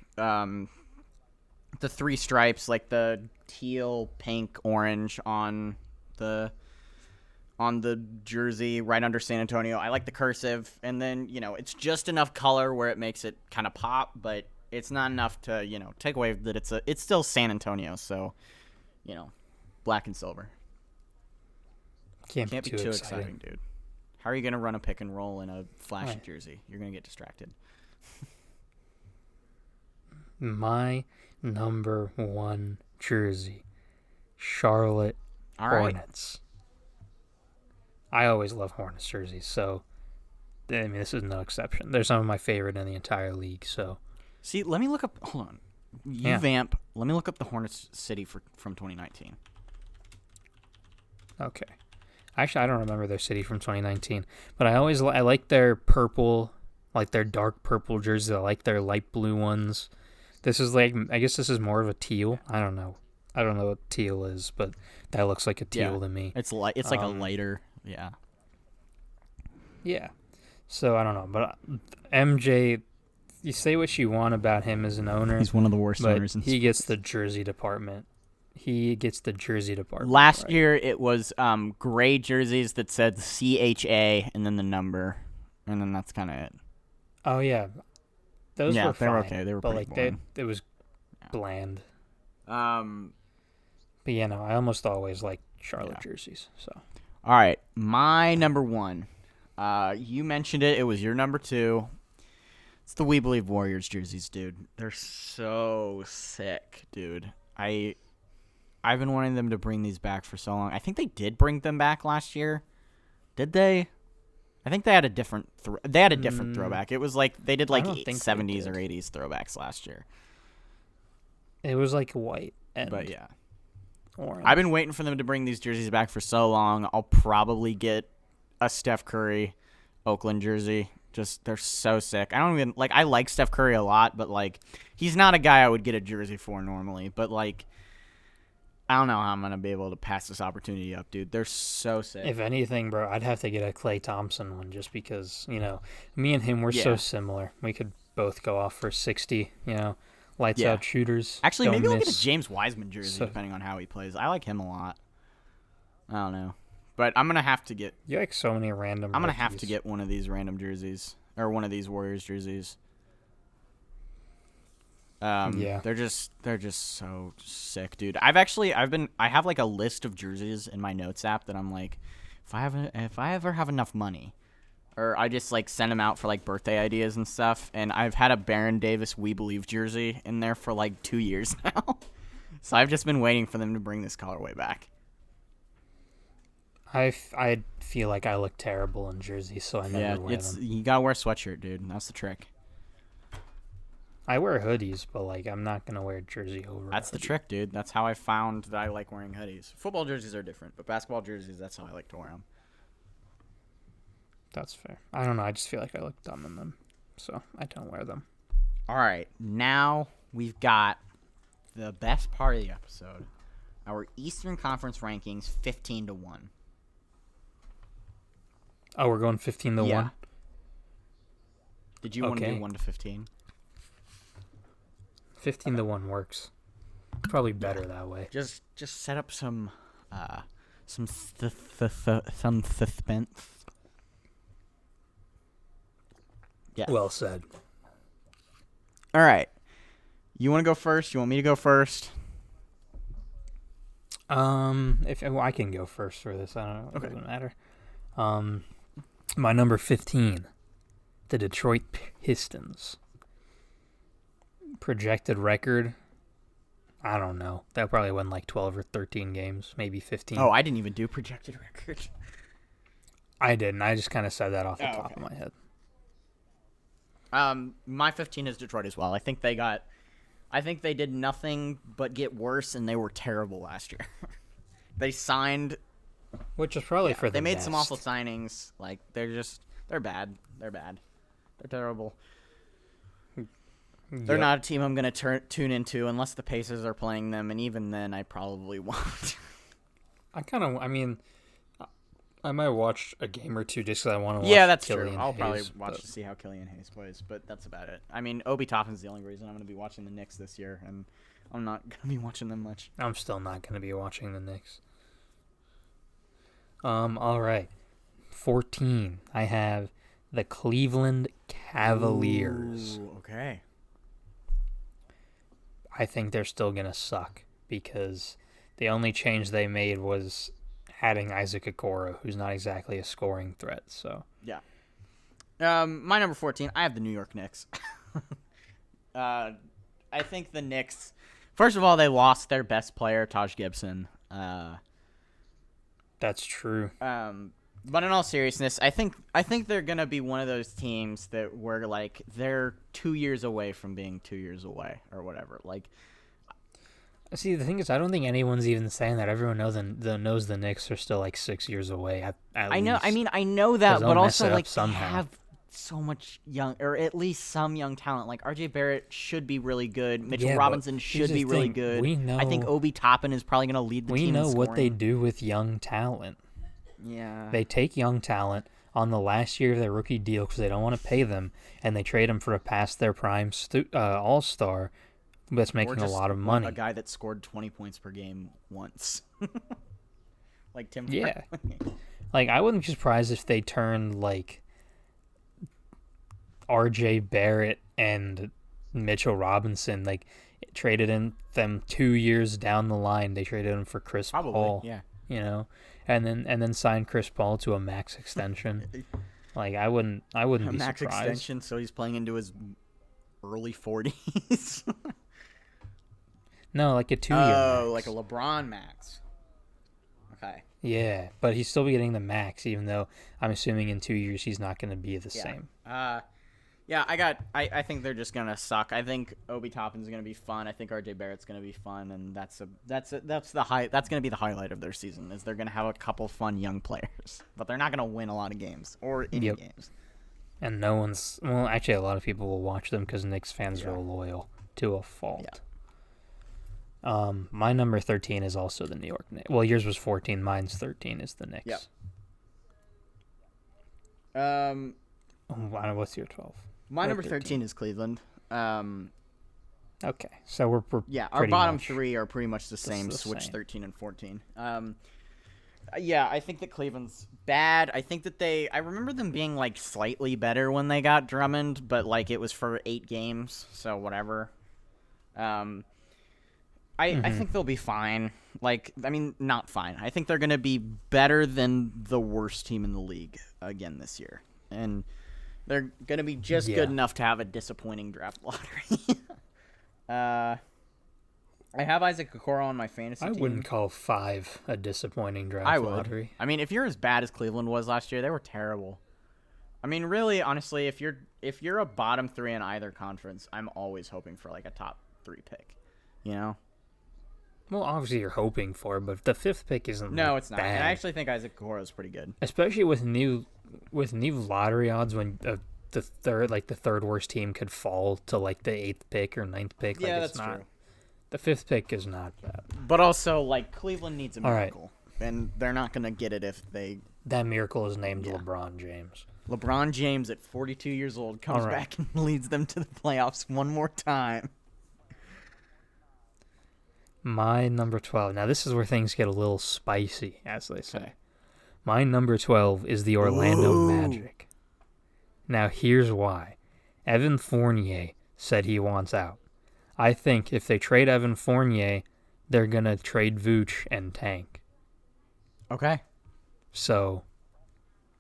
the 3 stripes, like the teal, pink, orange on the jersey right under San Antonio. I like the cursive, and then, you know, it's just enough color where it makes it kind of pop, but it's not enough to, you know, take away that it's still San Antonio, so, you know, black and silver. Can't Can't be too exciting, dude. How are you going to run a pick and roll in a flashy jersey? You're going to get distracted. My number 1 jersey, Charlotte All right. Hornets. I always love Hornets jerseys, so I mean, this is no exception. They're some of my favorite in the entire league. So, See, let me look up. Hold on. Yeah. Vamp. Let me look up the Hornets city from 2019. okay. Actually, I don't remember their city from 2019, but I like their purple, like their dark purple jerseys. I like their light blue ones. This is like, I guess this is more of a teal. I don't know what teal is, but that looks like a teal to me. It's light. It's like a lighter. Yeah. Yeah. So I don't know, but MJ, you say what you want about him as an owner. He's one of the worst but owners in he gets the jersey department. Last right. year, it was gray jerseys that said CHA and then the number, and then that's kind of it. Oh yeah, those Yeah, were they were fine, okay. They were but pretty like boring. it was bland. Um. But yeah, no, I almost always like Charlotte jerseys. So All right, my number 1. You mentioned it. It was your number 2. It's the We Believe Warriors jerseys, dude. They're so sick, dude. I've been wanting them to bring these back for so long. I think they did bring them back last year. Did they? I think they had a different throwback. It was like they did like I don't think 70s they or did. 80s throwbacks last year. it was like white and But yeah, orange. I've been waiting for them to bring these jerseys back for so long. I'll probably get a Steph Curry Oakland jersey. Just, they're so sick. I like Steph Curry a lot, but like he's not a guy I would get a jersey for normally. But like, I don't know how I'm going to be able to pass this opportunity up, dude. They're so sick. If anything, bro, I'd have to get a Klay Thompson one just because, me and him were so similar. We could both go off for 60, lights out shooters. Actually, don't maybe I'll get miss. a James Wiseman jersey depending on how he plays. I like him a lot. I don't know. But I'm going to have to get You like so many random I'm going to have to rookies. get one of these random jerseys or one of these Warriors jerseys. They're just so sick, dude. I have like a list of jerseys in my notes app that I'm like, if I ever have enough money, or I just like send them out for like birthday ideas and stuff. And I've had a Baron Davis We Believe jersey in there for like 2 years now, so I've just been waiting for them to bring this colorway back. I feel like I look terrible in jerseys, so I never wear them. You gotta wear a sweatshirt, dude. That's the trick. I wear hoodies, but like I'm not gonna wear a jersey over. That's the trick, dude. That's how I found that I like wearing hoodies. Football jerseys are different, but basketball jerseys, that's how I like to wear them. That's fair. I don't know. I just feel like I look dumb in them, so I don't wear them. All right, now we've got the best part of the episode: our Eastern Conference rankings, 15-1. Oh, we're going 15-1. Did you want to do Okay. 1 to 15? 15-1 works. Probably better that way. Just set up some suspense. Yeah. Well said. All right. You want to go first? You want me to go first? If well, I can go first for this, I don't know. It Okay. doesn't matter. My number 15, the Detroit Pistons. Projected record, I don't know. They'll probably win like 12 or 13 games, maybe 15. Oh, I didn't even do projected record. I didn't. I just kind of said that off the Oh, top okay. of my head. My 15 is Detroit as well. I think they did nothing but get worse, and they were terrible last year. They signed. Which is probably for the They made best. some awful signings. Like they're bad. They're bad. They're terrible. They're Yep. not a team I'm gonna tune into unless the Pacers are playing them, and even then, I probably won't. I mean, I might watch a game or two just because I want to watch. Yeah, that's Killian true. I'll probably Hayes, watch but- to see how Killian Hayes plays, but that's about it. I mean, Obi Toppin's the only reason I'm going to be watching the Knicks this year, and I'm not going to be watching them much. I'm still not going to be watching the Knicks. All right. 14. I have the Cleveland Cavaliers. Ooh, okay. I think they're still going to suck because the only change they made was adding Isaac Okoro, who's not exactly a scoring threat. So My number 14, I have the New York Knicks. I think the Knicks, first of all, they lost their best player, Taj Gibson. that's true. But in all seriousness, I think they're gonna be one of those teams that were like they're 2 years away from being 2 years away or whatever. Like, See, the thing is, I don't think anyone's even saying that. Everyone knows the Knicks are still like 6 years away. At I know. least. I mean, I know that, 'Cause but they'll mess also it up like they somehow. have so much young, or at least some young talent. Like RJ Barrett should be really good. Mitchell Yeah, but Robinson here's should the be really thing. good. We I think know- Obi Toppin is probably gonna lead the we team. know in what they scoring. do with young talent. Yeah. They take young talent on the last year of their rookie deal because they don't want to pay them, and they trade them for a past their prime all-star that's Or making a just lot of money. A guy that scored 20 points per game once. Like Tim. Yeah. Hardaway. Like, I wouldn't be surprised if they turned, like, R.J. Barrett and Mitchell Robinson, like, traded in them 2 years down the line. They traded him for Chris Probably. Paul, Yeah. you know, and then signed Chris Paul to a max extension. Like, I wouldn't A be max surprised. extension, so he's playing into his early 40s. No, like a 2 year. Oh, max. like a LeBron max. Okay. Yeah, but he's still getting the max, even though I'm assuming in 2 years he's not going to be the Yeah. same. Yeah, I think they're just gonna suck. I think Obi Toppin's gonna be fun. I think RJ Barrett's gonna be fun, and that's gonna be the highlight of their season. Is they're gonna have a couple fun young players, but they're not gonna win a lot of games or any Yep. games. And no one's well, actually, a lot of people will watch them because Knicks fans Yeah. are loyal to a fault. My number 13 is also the New York Knicks. Well, yours was 14. Mine's 13 is the Knicks. Yep. What's your 12? My Or number 13 is Cleveland. Okay, so we're Yeah, our pretty bottom much- three are pretty much the same. the Switch same. 13 and 14. Yeah, I think that Cleveland's bad. I think that I remember them being like slightly better when they got Drummond, but like it was for 8 games, so whatever. I think they'll be fine. Like, I mean, not fine. I think they're gonna be better than the worst team in the league again this year, and they're gonna be just Yeah. good enough to have a disappointing draft lottery. I have Isaac Okoro on my fantasy I team. wouldn't call 5 a disappointing draft I would. lottery. I mean, if you're as bad as Cleveland was last year, they were terrible. I mean, really, honestly, if you're a bottom 3 in either conference, I'm always hoping for like a top 3 pick. You know? Well, obviously you're hoping for, it, but the 5th pick isn't. No, like, it's not. bad. And I actually think Isaac Okoro is pretty good. Especially with new lottery odds when the third worst team could fall to like the 8th pick or 9th pick. Yeah, like, it's that's not, true. The 5th pick is not bad. But also, like, Cleveland needs a All right. miracle, and they're not gonna get it if That miracle is named Yeah. LeBron James. LeBron James at 42 years old comes All right. back and leads them to the playoffs one more time. My number 12. Now this is where things get a little spicy, as they say. Okay. My number 12 is the Orlando Ooh. Magic. Now here's why. Evan Fournier said he wants out. I think if they trade Evan Fournier, they're going to trade Vooch and tank. Okay. So,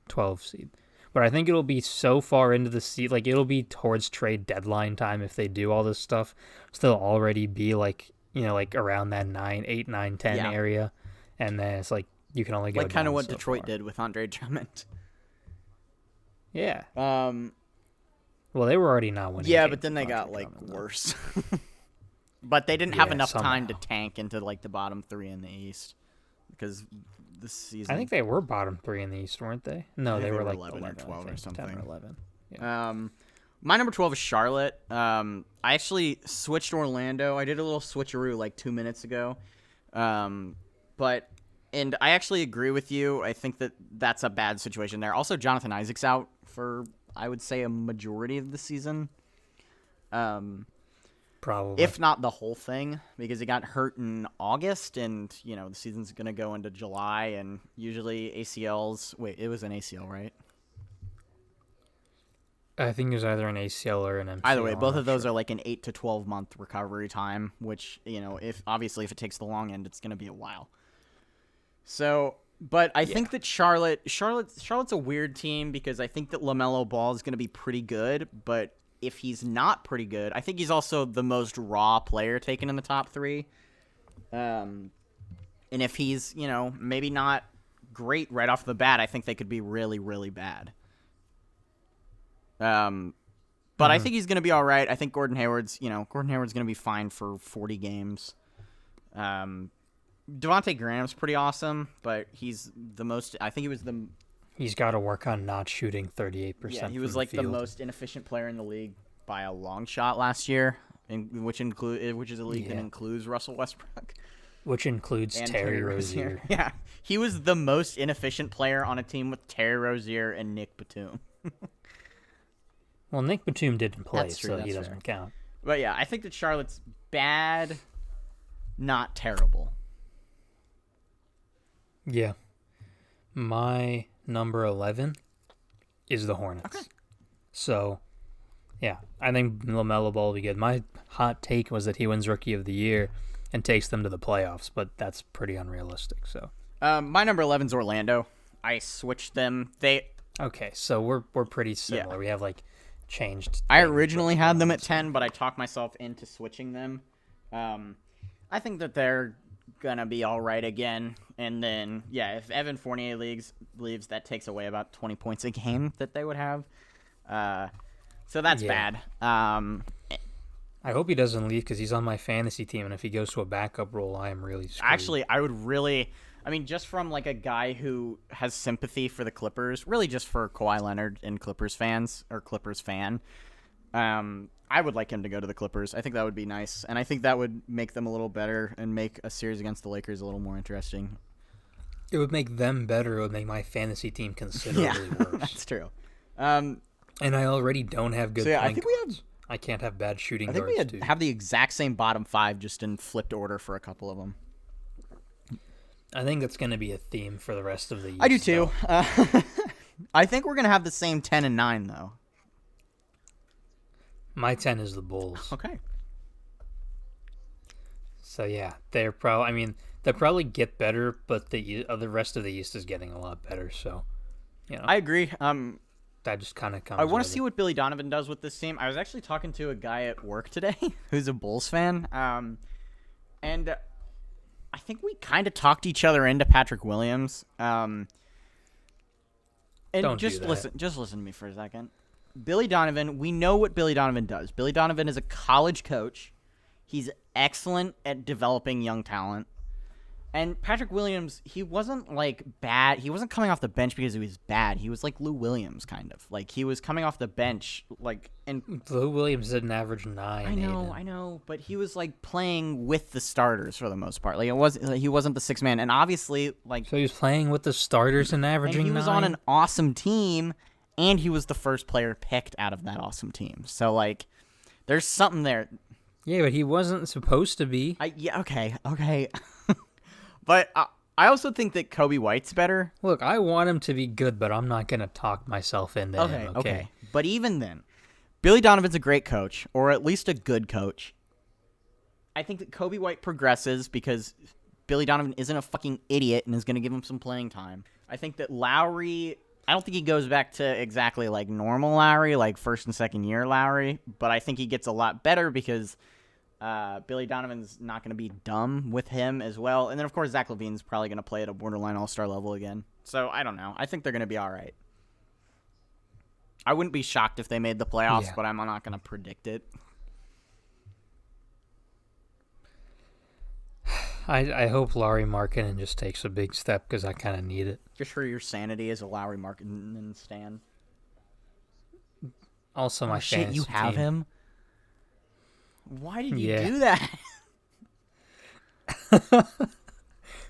12 seed. But I think it'll be so far into the seed, like it'll be towards trade deadline time if they do all this stuff. So they'll already be like, like around that 9, 8, 9, 10 Yeah. area. And then it's like, you can only go Like kind of down what so Detroit far. did with Andre Drummond. Yeah. Um, Well, they were already not winning. yeah, games but then they with got Andre like Drummond, though. worse. But they didn't have Yeah, enough time to somehow. tank into like the bottom 3 in the East because this season. I think they were bottom 3 in the East, weren't they? No, think they they were were like 11 or 12 or 10 something. or 11. Yeah. My number 12 is Charlotte. I actually switched Orlando. I did a little switcheroo like 2 minutes ago. And I actually agree with you. I think that that's a bad situation there. Also, Jonathan Isaac's out for, I would say, a majority of the season. Probably. If not the whole thing, because he got hurt in August, and the season's gonna go into July, and usually ACLs. Wait, it was an ACL, right? I think it was either an ACL or an MCL. Either way, both I'm of not those sure. are like an 8 to 12 month recovery time, which if it takes the long end, it's gonna be a while. So, but I think that Charlotte's a weird team because I think that LaMelo Ball is gonna be pretty good, but if he's not pretty good, I think he's also the most raw player taken in the top 3. And if he's, maybe not great right off the bat, I think they could be really, really bad. But I think he's going to be all right. I think Gordon Hayward's going to be fine for 40 games. Devontae Graham's pretty awesome, but he's the most, I think he was the, He's got to work on not shooting 38%. yeah, he was from like the the field. most inefficient player in the league by a long shot last year, which is a league that Yeah. includes Russell Westbrook. Which includes And Terry Rozier. Yeah, he was the most inefficient player on a team with Terry Rozier and Nick Batum. Well, Nick Batum didn't play, That's true, so he that's doesn't count. But yeah, I think that Charlotte's bad, not terrible. Yeah. My number 11 is the Hornets. Okay. So, yeah, I think LaMelo Ball will be good. My hot take was that he wins Rookie of the Year and takes them to the playoffs, but that's pretty unrealistic. So, My number 11 is Orlando. I switched them. okay, so we're pretty similar. Yeah. We have like changed. I things, originally but, had them at 10, but I talked myself into switching them. I think that they're gonna be all right again. And then, yeah, if Evan Fournier leaves, that takes away about 20 points a game that they would have. So that's Yeah. bad. I hope he doesn't leave because he's on my fantasy team, and if he goes to a backup role, I am really screwed. Actually, I would really, just from like a guy who has sympathy for the Clippers, really just for Kawhi Leonard and Clippers fans or Clippers fan, I would like him to go to the Clippers. I think that would be nice, and I think that would make them a little better and make a series against the Lakers a little more interesting. it would make them better. It would make my fantasy team considerably worse. That's true. And I already don't have good. So yeah, I point think we guards. have. I can't have bad shooting I think guards we too. have the exact same bottom 5, just in flipped order for a couple of them. I think that's going to be a theme for the rest of the year. I do too. I think we're gonna have the same 10 and 9 though. My 10 is the Bulls. Okay. So yeah, they're probably. I mean, they'll probably get better, but the rest of the East is getting a lot better. So, I agree. that just kind of comes. I want to with see it. what Billy Donovan does with this team. I was actually talking to a guy at work today who's a Bulls fan, and I think we kind of talked each other into Patrick Williams. And Don't just do that. listen to me for a second. Billy Donovan, we know what Billy Donovan does. Billy Donovan is a college coach. He's excellent at developing young talent. And Patrick Williams, he wasn't like bad. He wasn't coming off the bench because he was bad. He was like Lou Williams kind of. Like he was coming off the bench and Lou Williams didn't average 9. I know, but he was like playing with the starters for the most part. Like he wasn't the sixth man, and obviously like So he was playing with the starters and averaging and he was 9? on an awesome team, and he was the first player picked out of that awesome team. So like, there's something there. Yeah, but he wasn't supposed to be. Okay. But I also think that Kobe White's better. Look, I want him to be good, but I'm not gonna talk myself into him. Okay. But even then, Billy Donovan's a great coach, or at least a good coach. I think that Kobe White progresses because Billy Donovan isn't a fucking idiot and is going to give him some playing time. I think that Lowry, I don't think he goes back to exactly like normal Lowry, like first and second year Lowry, but I think he gets a lot better because Billy Donovan's not going to be dumb with him as well. And then, of course, Zach LaVine's probably going to play at a borderline all-star level again. So, I don't know. I think they're going to be all right. I wouldn't be shocked if they made the playoffs, but I'm not going to predict it. I hope Lauri Markkanen just takes a big step because I kind of need it. Just for your sanity as a Lauri Markkanen stan. Also, my shit, fantasy you have team. him? Why did you do that?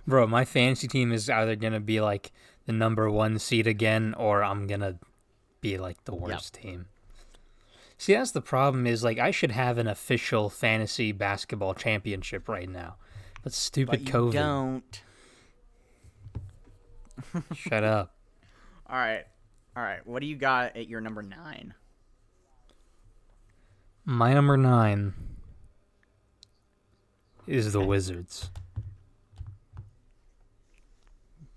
Bro, my fantasy team is either going to be like the number 1 seed again, or I'm going to be like the worst team. See, that's the problem is like I should have an official fantasy basketball championship right now. But stupid but COVID. Don't. Shut up. All right. What do you got at your number 9? My number 9 is the Wizards.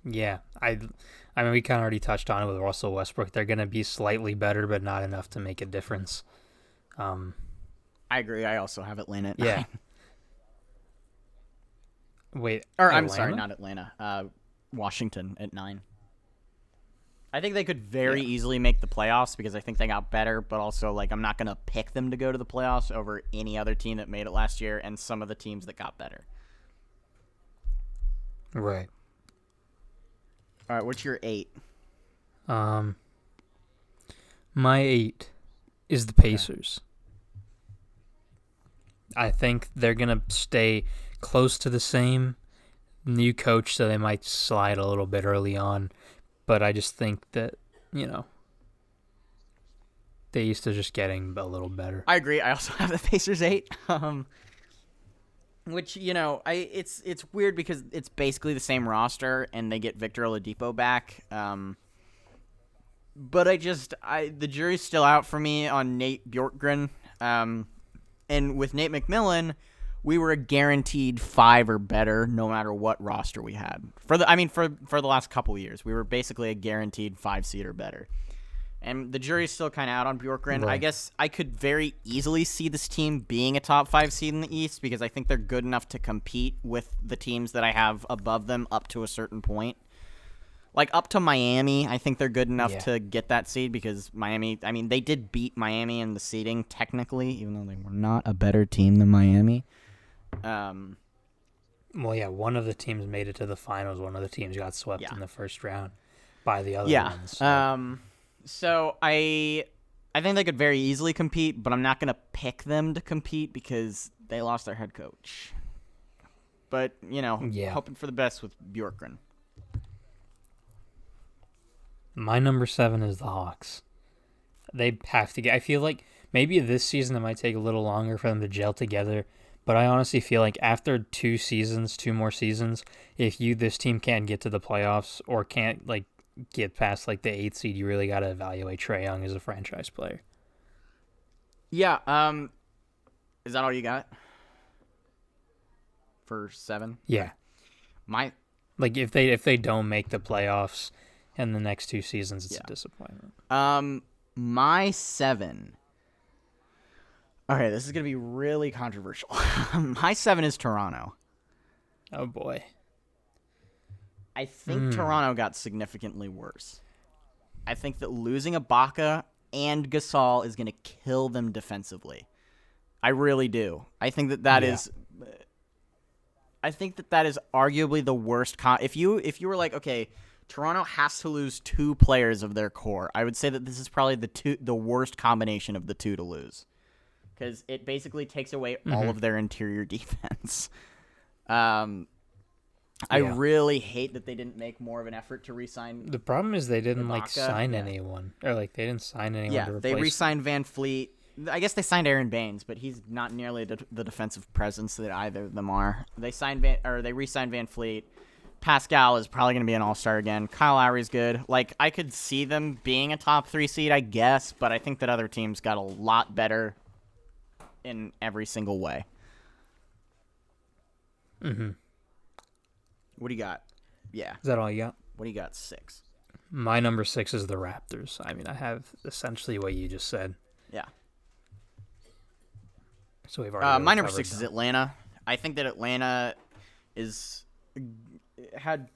Yeah, I mean, we kind of already touched on it with Russell Westbrook. They're going to be slightly better, but not enough to make a difference. I agree. I also have Atlanta at 9. Yeah. Wait, or Atlanta? I'm sorry, not Atlanta. Washington at 9. I think they could very easily make the playoffs because I think they got better, but also like I'm not going to pick them to go to the playoffs over any other team that made it last year and some of the teams that got better. Right. All right, what's your 8? My 8 is the Pacers. I think they're going to stay close to the same. New coach, so they might slide a little bit early on. But I just think that, they used to just getting a little better. I agree. I also have the Pacers 8. Which, it's weird because it's basically the same roster and they get Victor Oladipo back. But the jury's still out for me on Nate Bjorkgren. And with Nate McMillan, we were a guaranteed 5 or better no matter what roster we had. For the last couple of years, we were basically a guaranteed 5 seed or better. And the jury's still kind of out on Bjorkgren. Right. I guess I could very easily see this team being a top 5 seed in the East because I think they're good enough to compete with the teams that I have above them up to a certain point. Like, up to Miami, I think they're good enough to get that seed because Miami, they did beat Miami in the seeding technically, even though they were not a better team than Miami. Well, yeah, one of the teams made it to the finals. One of the teams got swept in the first round by the other ones. So. So I think they could very easily compete, but I'm not going to pick them to compete because they lost their head coach. But, hoping for the best with Bjorkgren. My number 7 is the Hawks. They have to get... I feel like maybe this season it might take a little longer for them to gel together, but I honestly feel like after 2 more seasons, if this team can't get to the playoffs or can't, get past, the 8th seed, you really got to evaluate Trae Young as a franchise player. Yeah, is that all you got? For 7? Yeah. If they don't make the playoffs in the next 2 seasons, it's a disappointment. My 7. Okay, this is going to be really controversial. My 7 is Toronto. Oh, boy. I think Toronto got significantly worse. I think that losing Ibaka and Gasol is going to kill them defensively. I really do. I think that is... I think that is arguably the worst... If you were like, okay... Toronto has to lose 2 players of their core. I would say that this is probably the worst combination of the 2 to lose. Because it basically takes away all of their interior defense. I really hate that they didn't make more of an effort to re-sign. The problem is they didn't Ibaka. sign anyone. Or they didn't sign anyone to replace they re-signed Van Fleet. I guess they signed Aaron Baines, but he's not nearly the defensive presence that either of them are. They re-signed Van Fleet. Pascal is probably going to be an all-star again. Kyle Lowry's good. I could see them being a top 3 seed, I guess, but I think that other teams got a lot better in every single way. Mm-hmm. What do you got? Yeah. Is that all you got? What do you got? 6. My number 6 is the Raptors. I mean, I have essentially what you just said. Yeah. So we've already my number covered 6 is them. Atlanta. I think that Atlanta had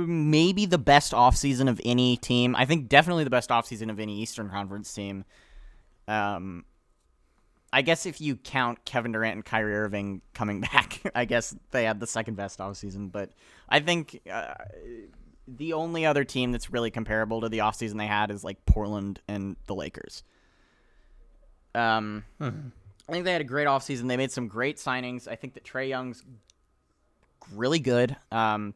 maybe the best offseason of any team. I think definitely the best offseason of any Eastern Conference team. I guess if you count Kevin Durant and Kyrie Irving coming back, I guess they had the second best offseason. But I think the only other team that's really comparable to the offseason they had is like Portland and the Lakers. I think they had a great offseason. They made some great signings. I think that Trae Young's really good. I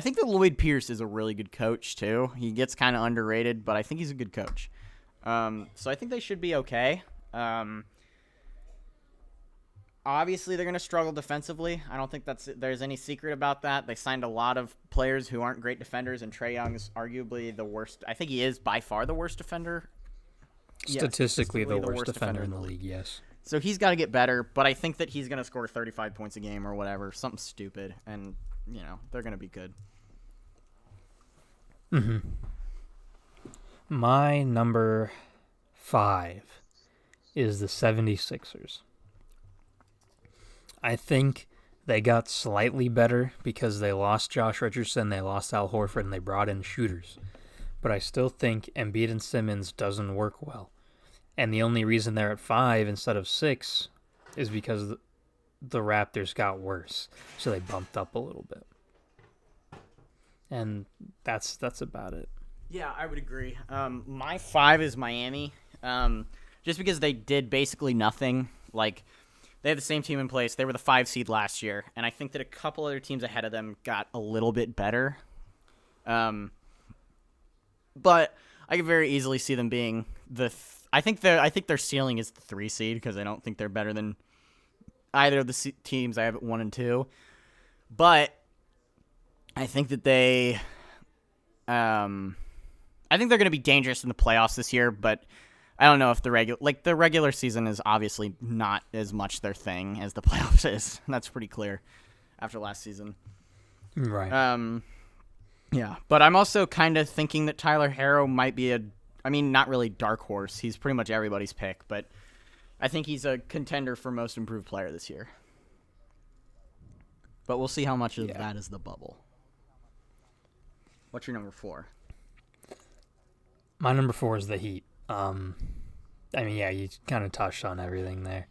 think that Lloyd Pierce is a really good coach, too. He gets kind of underrated, but I think he's a good coach. So I think they should be okay. Obviously, they're going to struggle defensively. I don't think there's any secret about that. They signed a lot of players who aren't great defenders, and Trae Young is arguably the worst. I think he is by far the worst defender. Statistically, the worst defender in the league, yes. So he's got to get better, but I think that he's going to score 35 points a game or whatever, something stupid, and, they're going to be good. Mm-hmm. My number 5 is the 76ers. I think they got slightly better because they lost Josh Richardson, they lost Al Horford, and they brought in shooters. But I still think Embiid and Simmons doesn't work well. And the only reason they're at 5 instead of 6 is because the Raptors got worse. So they bumped up a little bit. And that's about it. Yeah, I would agree. My 5 is Miami. Just because they did basically nothing. Like, they had the same team in place. They were the 5 seed last year. And I think that a couple other teams ahead of them got a little bit better. But I could very easily see them being I think their ceiling is the 3 seed because I don't think they're better than either of the teams I have at 1 and 2. But I think that I think they're going to be dangerous in the playoffs this year. But I don't know if the regular season is obviously not as much their thing as the playoffs is. That's pretty clear after last season. Right. Yeah, but I'm also kind of thinking that Tyler Herro might be not really dark horse. He's pretty much everybody's pick, but I think he's a contender for most improved player this year. But we'll see how much of that is the bubble. What's your number 4? My number 4 is the Heat. You kind of touched on everything there.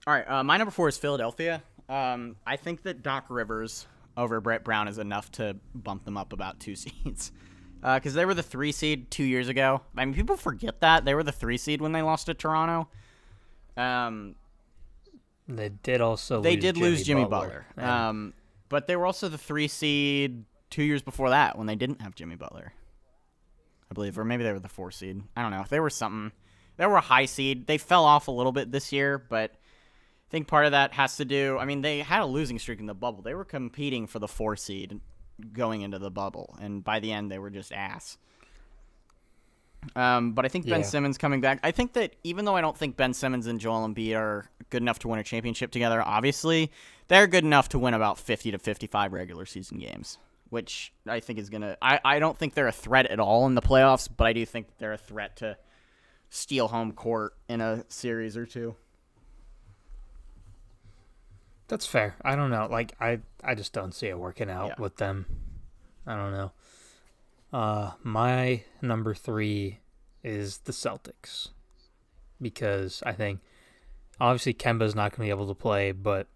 All right, my number 4 is Philadelphia. I think that Doc Rivers over Brett Brown is enough to bump them up about 2 seeds. Because they were the 3 seed 2 years ago. I mean, people forget that. They were the 3 seed when they lost to Toronto. They did lose Jimmy Butler. But they were also the 3 seed 2 years before that when they didn't have Jimmy Butler, I believe. Or maybe they were the 4 seed. I don't know. They were something. They were a high seed. They fell off a little bit this year, but I think part of that has to do, they had a losing streak in the bubble. They were competing for the 4 seed going into the bubble, and by the end they were just ass. But I think Ben Simmons coming back. I think that even though I don't think Ben Simmons and Joel Embiid are good enough to win a championship together, obviously they're good enough to win about 50 to 55 regular season games, which I think is gonna. I don't think they're a threat at all in the playoffs, but I do think they're a threat to steal home court in a series or two. That's fair. I don't know. I just don't see it working out with them. I don't know. My number 3 is the Celtics. Because I think, obviously, Kemba's not going to be able to play, but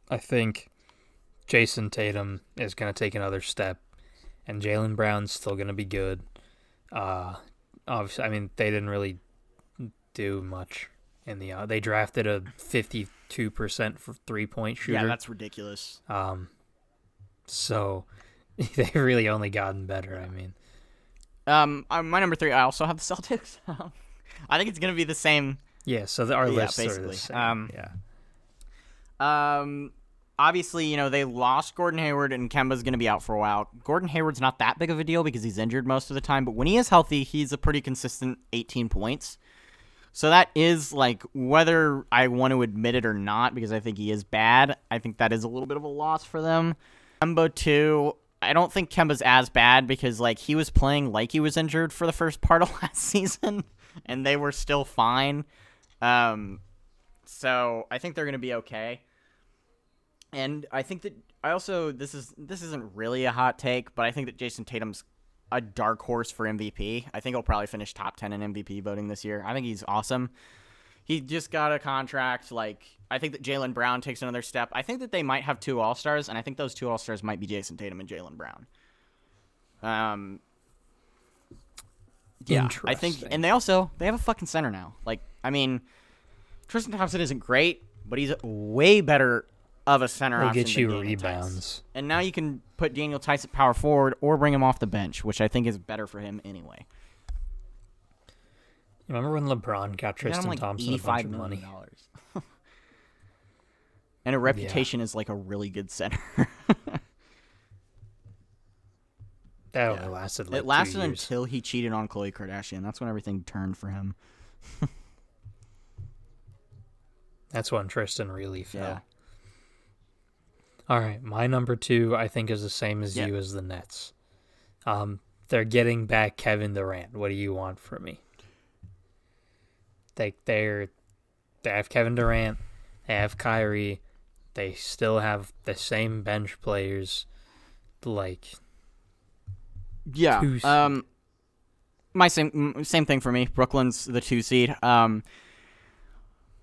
I think Jason Tatum is going to take another step, and Jaylen Brown's still going to be good. Obviously, they didn't really do much in the. They drafted a 52% for 3-point shooter. Yeah, that's ridiculous. So they've really only gotten better. My number 3, I also have the Celtics. I think it's gonna be the same. Yeah. So our lists basically. are the same. Obviously, they lost Gordon Hayward, and Kemba's going to be out for a while. Gordon Hayward's not that big of a deal because he's injured most of the time, but when he is healthy, he's a pretty consistent 18 points. So that is, like, whether I want to admit it or not, because I think he is bad, I think that is a little bit of a loss for them. Kemba, too. I don't think Kemba's as bad because, like, he was playing like he was injured for the first part of last season, and they were still fine. So I think they're going to be okay. And I think that this isn't really a hot take, but I think that Jason Tatum's a dark horse for MVP. I think he'll probably finish top 10 in MVP voting this year. I think he's awesome. He just got a contract. Like, I think that Jaylen Brown takes another step. I think that they might have 2 All-Stars, and I think those 2 All-Stars might be Jason Tatum and Jaylen Brown. Yeah, I think, and they have a fucking center now. Like, I mean, Tristan Thompson isn't great, but he's way better of a center option. He'll get you than Daniel rebounds. Tice. And now you can put Daniel Tice at power forward or bring him off the bench, which I think is better for him anyway. You remember when LeBron got Tristan Thompson a bunch of money? And a reputation as like a really good center. That only lasted like 2 years. It lasted until he cheated on Khloe Kardashian. That's when everything turned for him. That's when Tristan really fell. Yeah. All right, my number 2 I think is the same as you as the Nets. They're getting back Kevin Durant. What do you want from me? They have Kevin Durant, they have Kyrie, they still have the same bench players. Like, yeah, my same thing for me. Brooklyn's the 2 seed.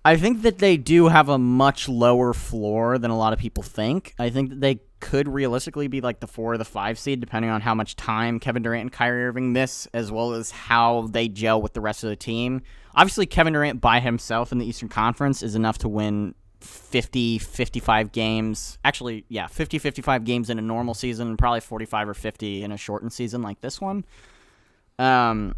I think that they do have a much lower floor than a lot of people think. I think that they could realistically be like the 4 or the 5 seed, depending on how much time Kevin Durant and Kyrie Irving miss, as well as how they gel with the rest of the team. Obviously, Kevin Durant by himself in the Eastern Conference is enough to win 50, 55 games. Actually, yeah, 50, 55 games in a normal season, and probably 45 or 50 in a shortened season like this one. But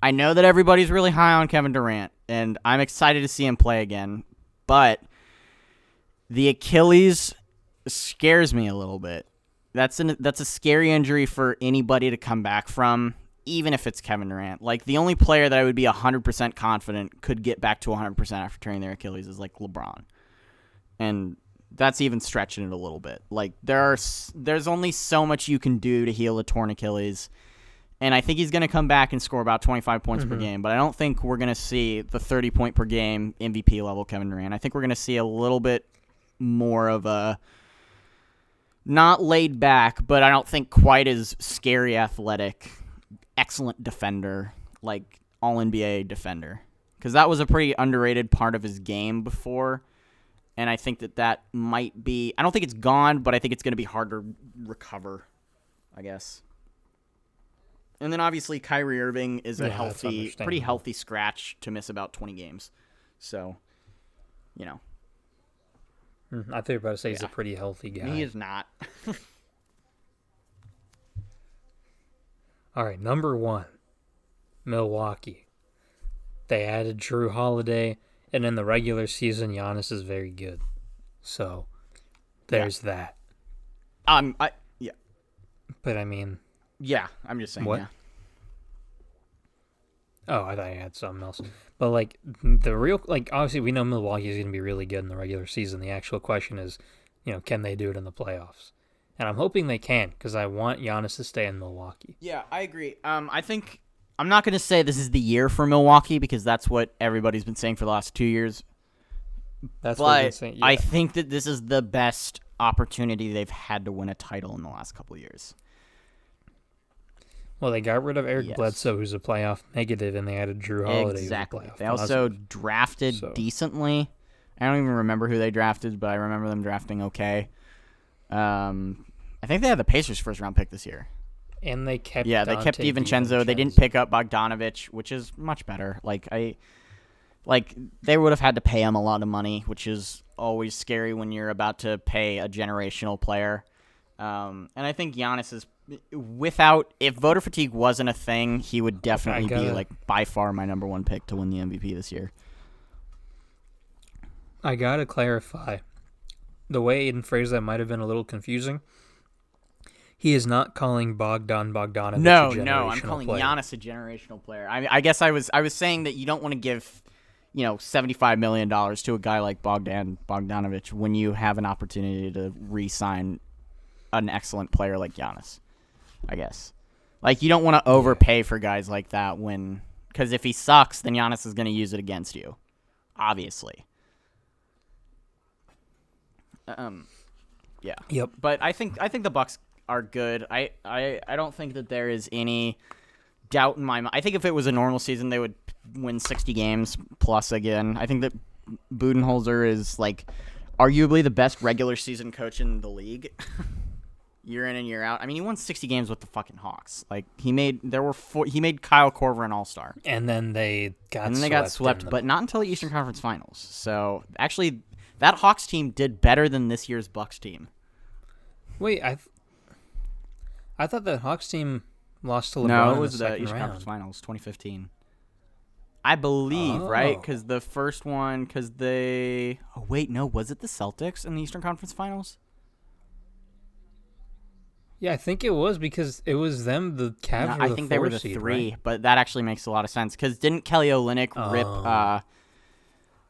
I know that everybody's really high on Kevin Durant, and I'm excited to see him play again. But the Achilles scares me a little bit. That's a scary injury for anybody to come back from, even if it's Kevin Durant. Like, the only player that I would be 100% confident could get back to 100% after tearing their Achilles is, like, LeBron. And that's even stretching it a little bit. Like, there's only so much you can do to heal a torn Achilles. And I think he's going to come back and score about 25 points per game. But I don't think we're going to see the 30-point per game MVP level Kevin Durant. I think we're going to see a little bit more of a not laid back, but I don't think quite as scary athletic, excellent defender, like all-NBA defender. Because that was a pretty underrated part of his game before. And I think that might be... I don't think it's gone, but I think it's going to be hard to recover, I guess. And then obviously Kyrie Irving is a pretty healthy scratch to miss about 20 games. So, you know. I thought you were about to say he's a pretty healthy guy. He is not. All right, number 1, Milwaukee. They added Drew Holiday, and in the regular season, Giannis is very good. So, there's that. Yeah. But I mean... Yeah, I'm just saying, what? Yeah. Oh, I thought you had something else. But, like, the real... Like, obviously, we know Milwaukee's going to be really good in the regular season. The actual question is, you know, can they do it in the playoffs? And I'm hoping they can, because I want Giannis to stay in Milwaukee. Yeah, I agree. I think... I'm not going to say this is the year for Milwaukee, because that's what everybody's been saying for the last 2 years. That's what I've been saying. Yeah. I think that this is the best opportunity they've had to win a title in the last couple of years. Well, they got rid of Eric Bledsoe, who's a playoff negative, and they added Drew Holiday. Exactly. Who's a playoff They also positive. drafted decently. I don't even remember who they drafted, but I remember them drafting okay. I think they had the Pacers' first-round pick this year. And they kept they kept Dante DiVincenzo. They didn't pick up Bogdanovich, which is much better. They would have had to pay him a lot of money, which is always scary when you're about to pay a generational player. And I think Giannis is if voter fatigue wasn't a thing, he would definitely be by far my number 1 pick to win the MVP this year. I gotta clarify. The way Aiden phrased that might have been a little confusing. He is not calling Bogdan Bogdanovic a No, generational I'm calling player. Giannis a generational player. I guess I was saying that you don't want to give, $75 million to a guy like Bogdan Bogdanovic when you have an opportunity to re-sign an excellent player like Giannis. I guess. Like, you don't want to overpay for guys like that because if he sucks, then Giannis is going to use it against you, obviously. Yeah. Yep. But I think the Bucks are good. I don't think that there is any doubt in my mind. I think if it was a normal season, they would win 60 games plus again. I think that Budenholzer is like arguably the best regular season coach in the league. Year in and year out. I mean, he won 60 games with the fucking Hawks. Like he made Kyle Korver an All-Star. And then they got swept, but not until the Eastern Conference Finals. So, actually that Hawks team did better than this year's Bucks team. Wait, I thought that Hawks team lost to LeBron. No, it was in the the second Eastern round. Conference Finals 2015. I believe, right? Because the first one, was it the Celtics in the Eastern Conference Finals? Yeah, I think it was because it was them, the Cavs. No, I think they were the 3, right? But that actually makes a lot of sense because didn't Kelly Olynyk rip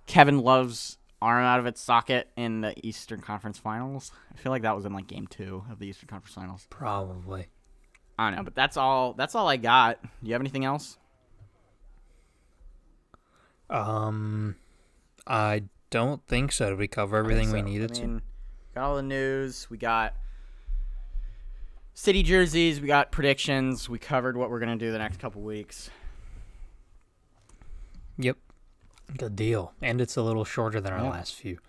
Kevin Love's arm out of its socket in the Eastern Conference Finals? I feel like that was in like Game 2 of the Eastern Conference Finals. Probably. I don't know, but that's all I got. Do you have anything else? I don't think so. Did we cover everything we needed to? Got all the news. We got city jerseys. We got predictions. We covered what we're going to do the next couple weeks. Yep. Good deal. And it's a little shorter than our last few.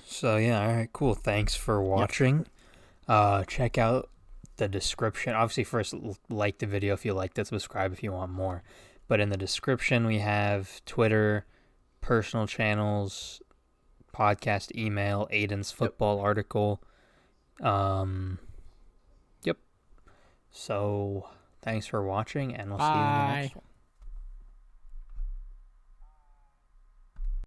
So, yeah, all right, cool. Thanks for watching. Check out the description. Obviously, first, like the video if you liked it. Subscribe if you want more. But in the description, we have Twitter, personal channels, podcast email, Aiden's football article. Yep. So, thanks for watching, and we'll see you in the next one.